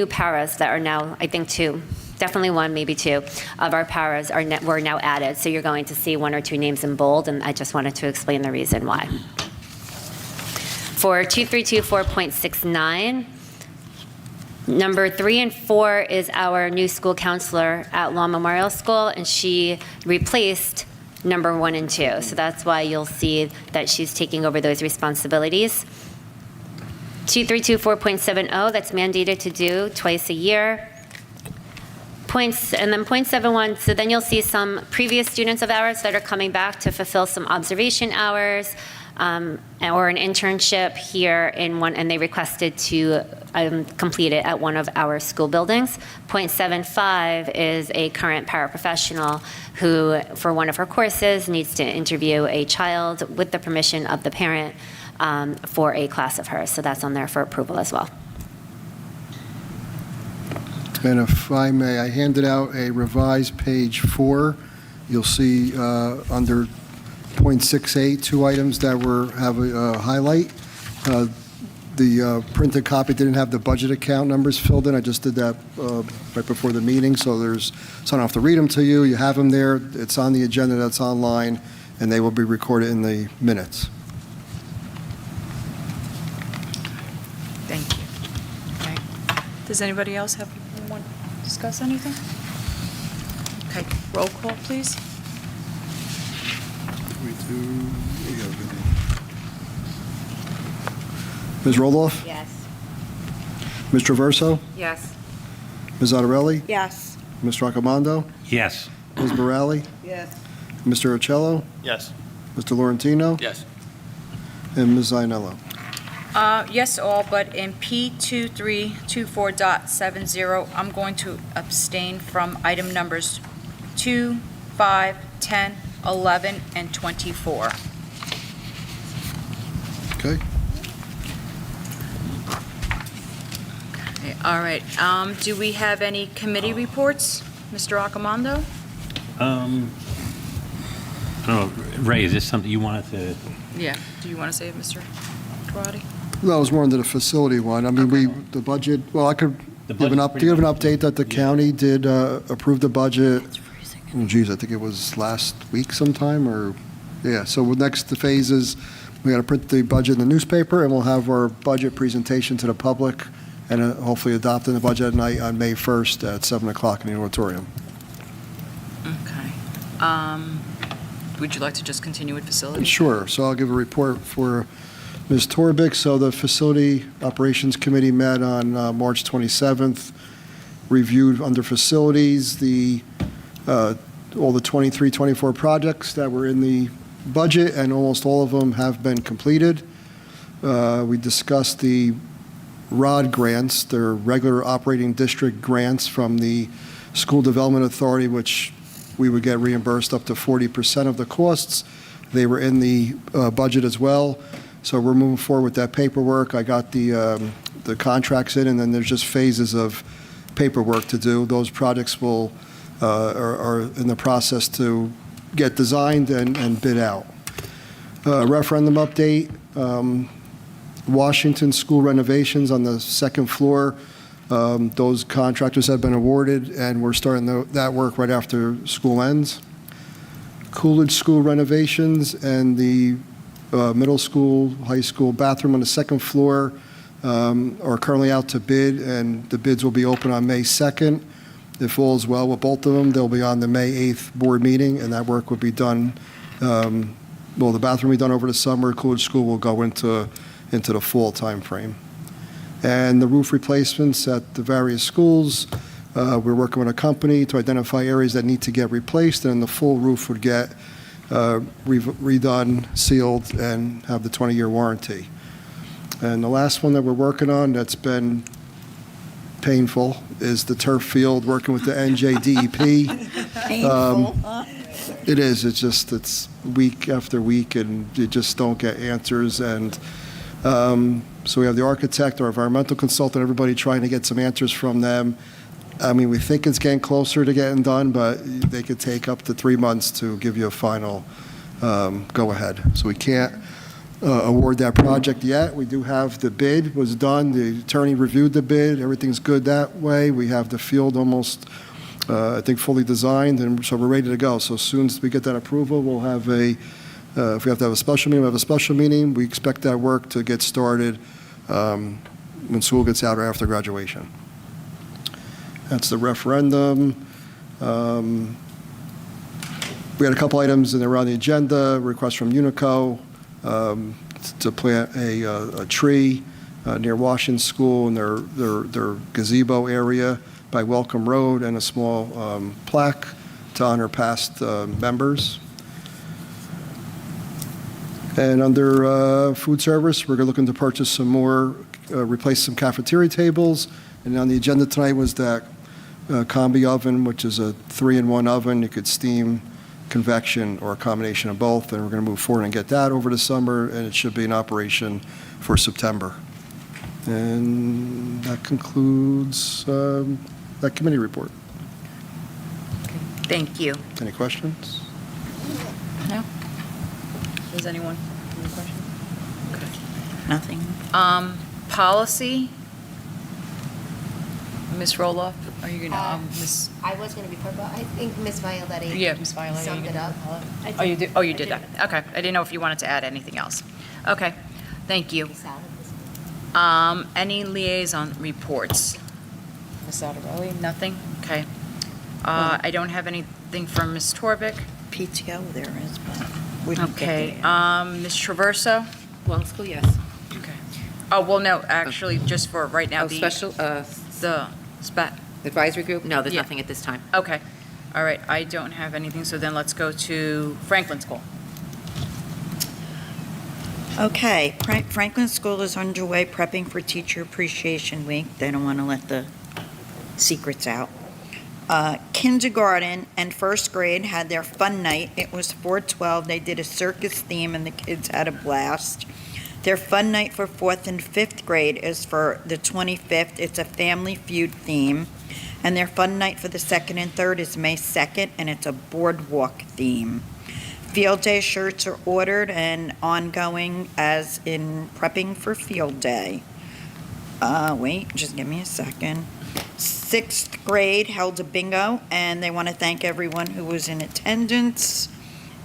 paras that are now, I think 2, definitely 1, maybe 2, of our paras were now added. So you're going to see 1 or 2 names in bold, and I just wanted to explain the reason why. For 2324.69, number 3 and 4 is our new school counselor at Law Memorial School, and she replaced number 1 and 2. So that's why you'll see that she's taking over those responsibilities. 2324.70, that's mandated to do twice a year. And then 0.71, so then you'll see some previous students of ours that are coming back to fulfill some observation hours or an internship here in one, and they requested to complete it at one of our school buildings. 0.75 is a current paraprofessional who, for one of her courses, needs to interview a child with the permission of the parent for a class of hers. So that's on there for approval as well. And if I may, I handed out a revised page 4. You'll see under .68, 2 items that have a highlight. The printed copy didn't have the budget account numbers filled in. I just did that right before the meeting, so I don't have to read them to you. You have them there. It's on the agenda that's online, and they will be recorded in the minutes. Thank you. Okay. Does anybody else want to discuss anything? Okay, roll call, please. Ms. Roloff? Yes. Ms. Traverso? Yes. Ms. Ottarelli? Yes. Ms. Raccomando? Yes. Ms. Morale? Yes. Mr. Urcello? Yes. Mr. Laurentino? Yes. And Ms. Ainello? Yes, all, but in P2324.70, I'm going to abstain from item numbers 2, 5, 10, 11, and 24. Okay. Okay, all right. Do we have any committee reports? Mr. Accomando? I don't know, Ray, is this something you wanted to? Yeah. Do you want to say it, Mr. Karate? No, it was more into the facility one. I mean, the budget, well, I could give an update that the county did approve the budget. Oh, geez, I think it was last week sometime, or, yeah. So next, the phase is, we got to print the budget in the newspaper, and we'll have our budget presentation to the public, and hopefully adopting the budget at night on May 1st at 7 o'clock in the auditorium. Okay. Would you like to just continue with facilities? Sure. So I'll give a report for Ms. Torbic. So the Facility Operations Committee met on March 27th, reviewed under facilities all the 23-24 projects that were in the budget, and almost all of them have been completed. We discussed the ROD grants, their regular operating district grants from the School Development Authority, which we would get reimbursed up to 40% of the costs. They were in the budget as well. So we're moving forward with that paperwork. I got the contracts in, and then there's just phases of paperwork to do. Those projects are in the process to get designed and bid out. Referendum update. Washington School renovations on the second floor. Those contractors have been awarded, and we're starting that work right after school ends. Coolidge School renovations and the middle school, high school bathroom on the second floor are currently out to bid, and the bids will be open on May 2nd. If all is well with both of them, they'll be on the May 8th board meeting, and that work will be done. The bathroom will be done over the summer. Coolidge School will go into the fall time frame. And the roof replacements at the various schools, we're working with a company to identify areas that need to get replaced, and the full roof would get redone, sealed, and have the 20-year warranty. And the last one that we're working on that's been painful is the turf field, working with the NJDEP. Painful. It is. It's week after week, and you just don't get answers. And so we have the architect, our environmental consultant, everybody trying to get some answers from them. I mean, we think it's getting closer to getting done, but they could take up to 3 months to give you a final go-ahead. So we can't award that project yet. We do have the bid was done. The attorney reviewed the bid. Everything's good that way. We have the field almost, I think, fully designed, and so we're ready to go. So as soon as we get that approval, we'll have if we have to have a special meeting, we'll have a special meeting. We expect that work to get started when school gets out or after graduation. That's the referendum. We had a couple items that are on the agenda. Request from Unico to plant a tree near Washington School in their gazebo area by Welcome Road, and a small plaque to honor past members. And under food service, we're looking to purchase some more, replace some cafeteria tables. And on the agenda tonight was that combi oven, which is a 3-in-1 oven. You could steam, convection, or a combination of both. And we're going to move forward and get that over the summer, and it should be in operation for September. And that concludes that committee report. Thank you. Any questions? No? Does anyone have any questions? Okay. Nothing. Policy? Ms. Roloff, are you going to, Ms.? I was going to be purple. I think Ms. Violetti Yeah, Ms. Violetti. summed it up. Oh, you did? Oh, you did that. Okay. I didn't know if you wanted to add anything else. Okay. Thank you. Any liaison reports? Ms. Alderelli, nothing? Okay. I don't have anything from Ms. Torvik. PTO there is, but we didn't get Okay. there. Ms. Traverso? Well, school, yes. Okay. Oh, well, no, actually, just for right now, the Special, advisory group? No, there's Yeah. nothing at this time. Okay. All right. I don't have anything, so then let's go to Franklin School. Okay, Franklin School is underway prepping for Teacher Appreciation Week. They don't want to let the secrets out. Kindergarten and first grade had their fun night. It was 4/12. They did a circus theme, and the kids had a blast. Their fun night for 4th and 5th grade is for the 25th. It's a Family Feud theme. And their fun night for the 2nd and 3rd is May 2nd, and it's a boardwalk theme. Field day shirts are ordered and ongoing as in prepping for field day. Wait, just give me a second. 6th grade held a bingo, and they want to thank everyone who was in attendance.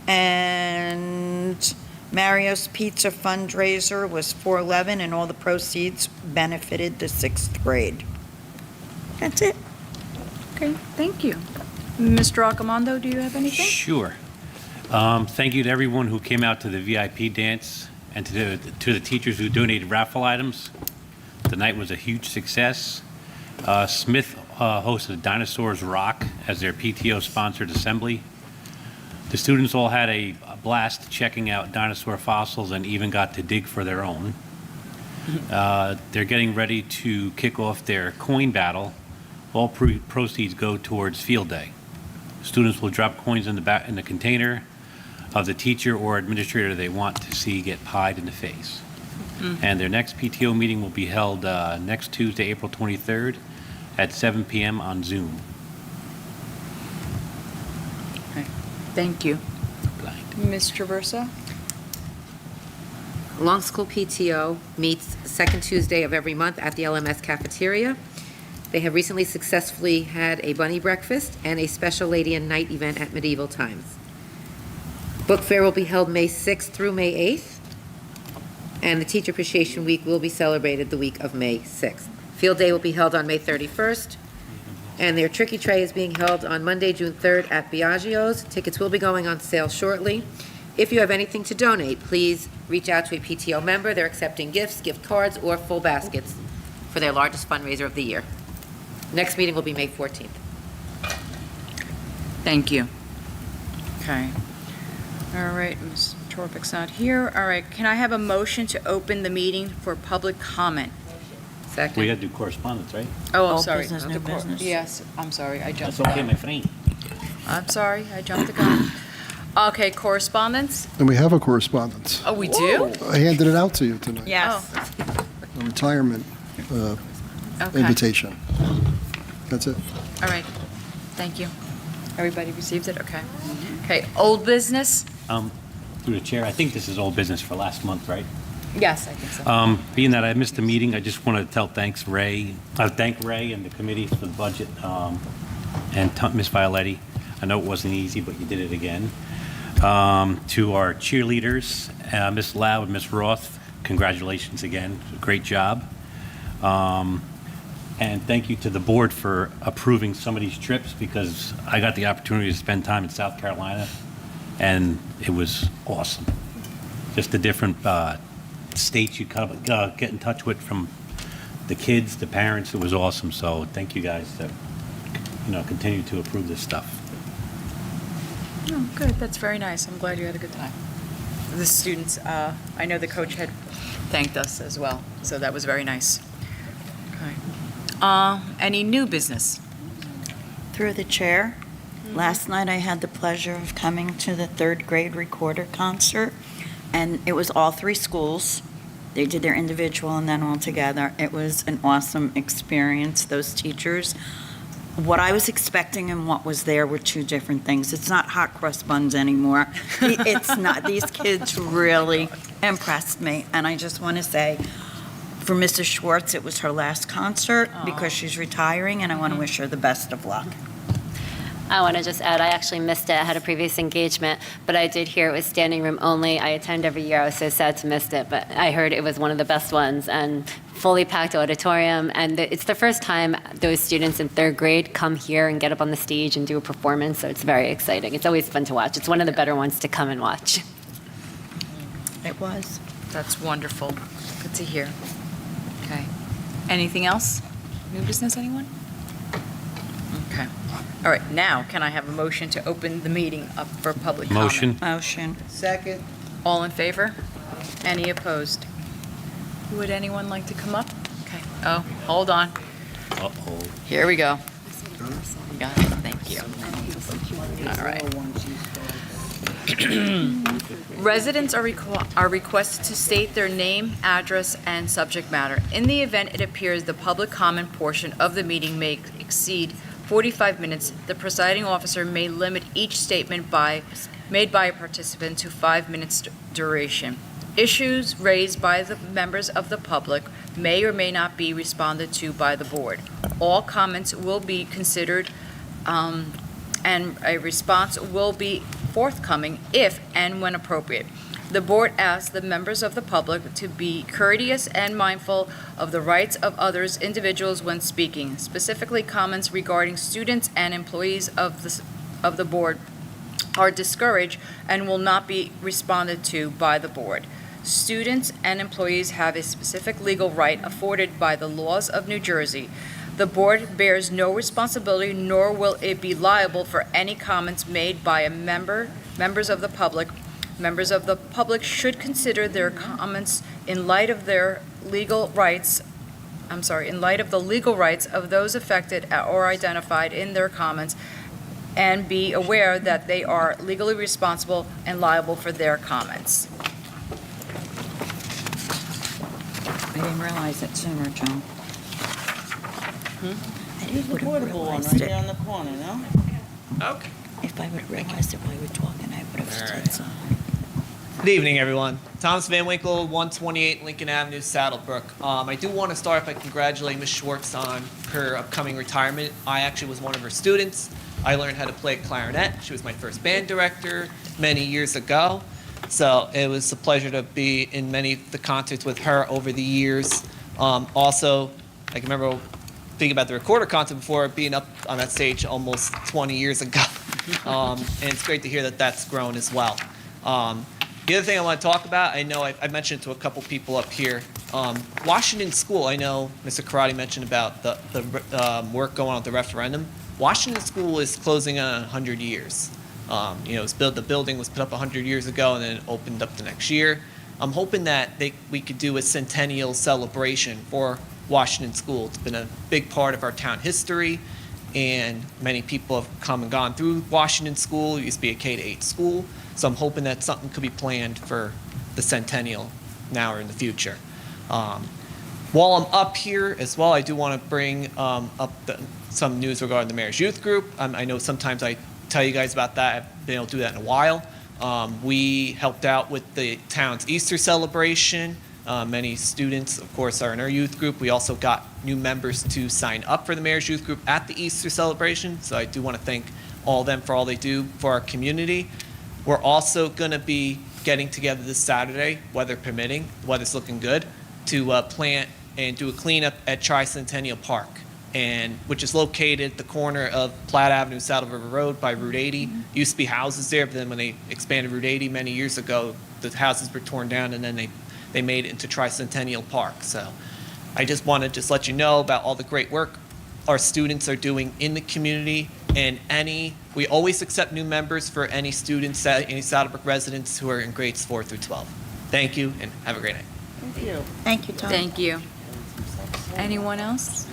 And Mario's Pizza fundraiser was 4/11, and all the proceeds benefited the 6th grade. That's it. Okay. Thank you. Mr. Accomando, do you have anything? Sure. Thank you to everyone who came out to the VIP dance, and to the teachers who donated raffle items. The night was a huge success. Smith hosted Dinosaurs Rock as their PTO-sponsored assembly. The students all had a blast checking out dinosaur fossils and even got to dig for their own. They're getting ready to kick off their coin battle. All proceeds go towards field day. Students will drop coins in the container of the teacher or administrator they want to see get pied in the face. And their next PTO meeting will be held next Tuesday, April 23rd at 7 p.m. on Zoom. Okay. Thank you. Ms. Traversa? Long School PTO meets the second Tuesday of every month at the LMS cafeteria. They have recently successfully had a bunny breakfast and a special lady and night event at Medieval Times. Book fair will be held May 6th through May 8th, and the Teacher Appreciation Week will be celebrated the week of May 6th. Field Day will be held on May 31st, and their Tricky Tray is being held on Monday, June 3rd at Biagio's. Tickets will be going on sale shortly. If you have anything to donate, please reach out to a PTO member. They're accepting gifts, gift cards, or full baskets for their largest fundraiser of the year. Next meeting will be May 14th. Thank you. Okay. All right, Ms. Torpik's not here. All right, can I have a motion to open the meeting for public comment? Second. We got to do correspondence, right? Oh, I'm Old sorry. business, new business. Yes, I'm sorry, I jumped That's the okay, gun. my friend. I'm sorry, I jumped the gun. Okay, correspondence? And we have a correspondence. Oh, we do? I handed it out to you tonight. Yes. A retirement Okay. invitation. That's it. All right, thank you. Everybody received it? Okay. Okay, old business? Through the chair, I think this is old business for last month, right? Yes, I think so. Being that I missed the meeting, I just want to thank Ray and the committee for the budget, and Ms. Violetti. I know it wasn't easy, but you did it again. To our cheerleaders, Ms. Lau and Ms. Roth, congratulations again. Great job. And thank you to the board for approving some of these trips, because I got the opportunity to spend time in South Carolina, and it was awesome. Just the different states you get in touch with, from the kids, the parents. It was awesome. So thank you guys that continue to approve this stuff. Oh, good, that's very nice. I'm glad you had a good time. The students, I know the coach had thanked us as well, so that was very nice. Okay. Any new business? Through the chair, last night I had the pleasure of coming to the third grade recorder concert, and it was all three schools. They did their individual and then all together. It was an awesome experience. Those teachers, what I was expecting and what was there were two different things. It's not hot cross buns anymore. It's not. These kids really impressed me, and I just want to say, for Mrs. Schwartz, it was her last concert because she's retiring, and I want to wish her the best of luck. I want to just add, I actually missed it. I had a previous engagement, but I did hear it was standing room only. I attend every year. I was so sad to miss it, but I heard it was one of the best ones, and fully packed auditorium. And it's the first time those students in third grade come here and get up on the stage and do a performance, so it's very exciting. It's always fun to watch. It's one of the better ones to come and watch. It was. That's wonderful. Good to hear. Okay. Anything else? New business, anyone? Okay. All right, now, can I have a motion to open the meeting up for public comment? Motion. Motion. Second. All in favor? Any opposed? Would anyone like to come up? Okay. Oh, hold on. Uh-oh. Here we go. Got it. Thank you. All right. Residents are requested to state their name, address, and subject matter. In the event it appears the public comment portion of the meeting may exceed 45 minutes, the presiding officer may limit each statement made by a participant to 5 minutes duration. Issues raised by the members of the public may or may not be responded to by the board. All comments will be considered, and a response will be forthcoming if and when appropriate. The board asks the members of the public to be courteous and mindful of the rights of others individuals when speaking. Specifically, comments regarding students and employees of the board are discouraged and will not be responded to by the board. Students and employees have a specific legal right afforded by the laws of New Jersey. The board bears no responsibility, nor will it be liable for any comments made by members of the public. Members of the public should consider their comments in light of their legal rights, in light of the legal rights of those affected or identified in their comments, and be aware that they are legally responsible and liable for their comments. I didn't realize it sooner, Joan. I Use the would have portable one realized right it. there on the corner, no? Okay. If I would have realized it while you were talking, I would have said something. Good evening, everyone. Thomas Van Winkle, 128 Lincoln Avenue, Saddlebrook. I do want to start by congratulating Ms. Schwartz on her upcoming retirement. I actually was one of her students. I learned how to play clarinet. She was my first band director many years ago. So it was a pleasure to be in many of the concerts with her over the years. Also, I can remember thinking about the recorder concert before, being up on that stage almost 20 years ago. And it's great to hear that that's grown as well. The other thing I want to talk about, I know I mentioned it to a couple people up here. Washington School, I know Mr. Karate mentioned about the work going on with the referendum. Washington School is closing on 100 years. The building was put up 100 years ago and then opened up the next year. I'm hoping that we could do a centennial celebration for Washington School. It's been a big part of our town history, and many people have come and gone through Washington School. It used to be a K-8 school, so I'm hoping that something could be planned for the centennial now or in the future. While I'm up here as well, I do want to bring up some news regarding the Mayor's Youth Group. I know sometimes I tell you guys about that. I've been able to do that in a while. We helped out with the town's Easter celebration. Many students, of course, are in our youth group. We also got new members to sign up for the Mayor's Youth Group at the Easter celebration, so I do want to thank all of them for all they do for our community. We're also going to be getting together this Saturday, weather permitting, the weather's looking good, to plant and do a cleanup at Tricentennial Park, which is located at the corner of Platt Avenue, Saddle River Road by Route 80. Used to be houses there, but then when they expanded Route 80 many years ago, the houses were torn down and then they made it into Tricentennial Park. So I just want to let you know about all the great work our students are doing in the community, and we always accept new members for any students, any Saddlebrook residents who are in grades 4 through 12. Thank you, and have a great night. Thank you. Thank you, Tom. Thank you. Anyone else?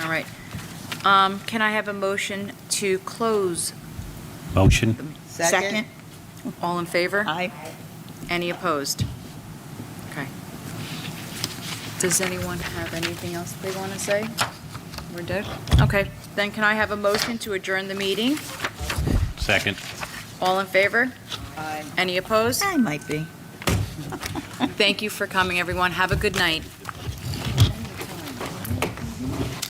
All right. Can I have a motion to close? Motion. Second. All in favor? Aye. Any opposed? Okay. Does anyone have anything else they want to say? We're good? Okay. Then can I have a motion to adjourn the meeting? Second. All in favor? Aye. Any opposed? I might be. Thank you for coming, everyone. Have a good night.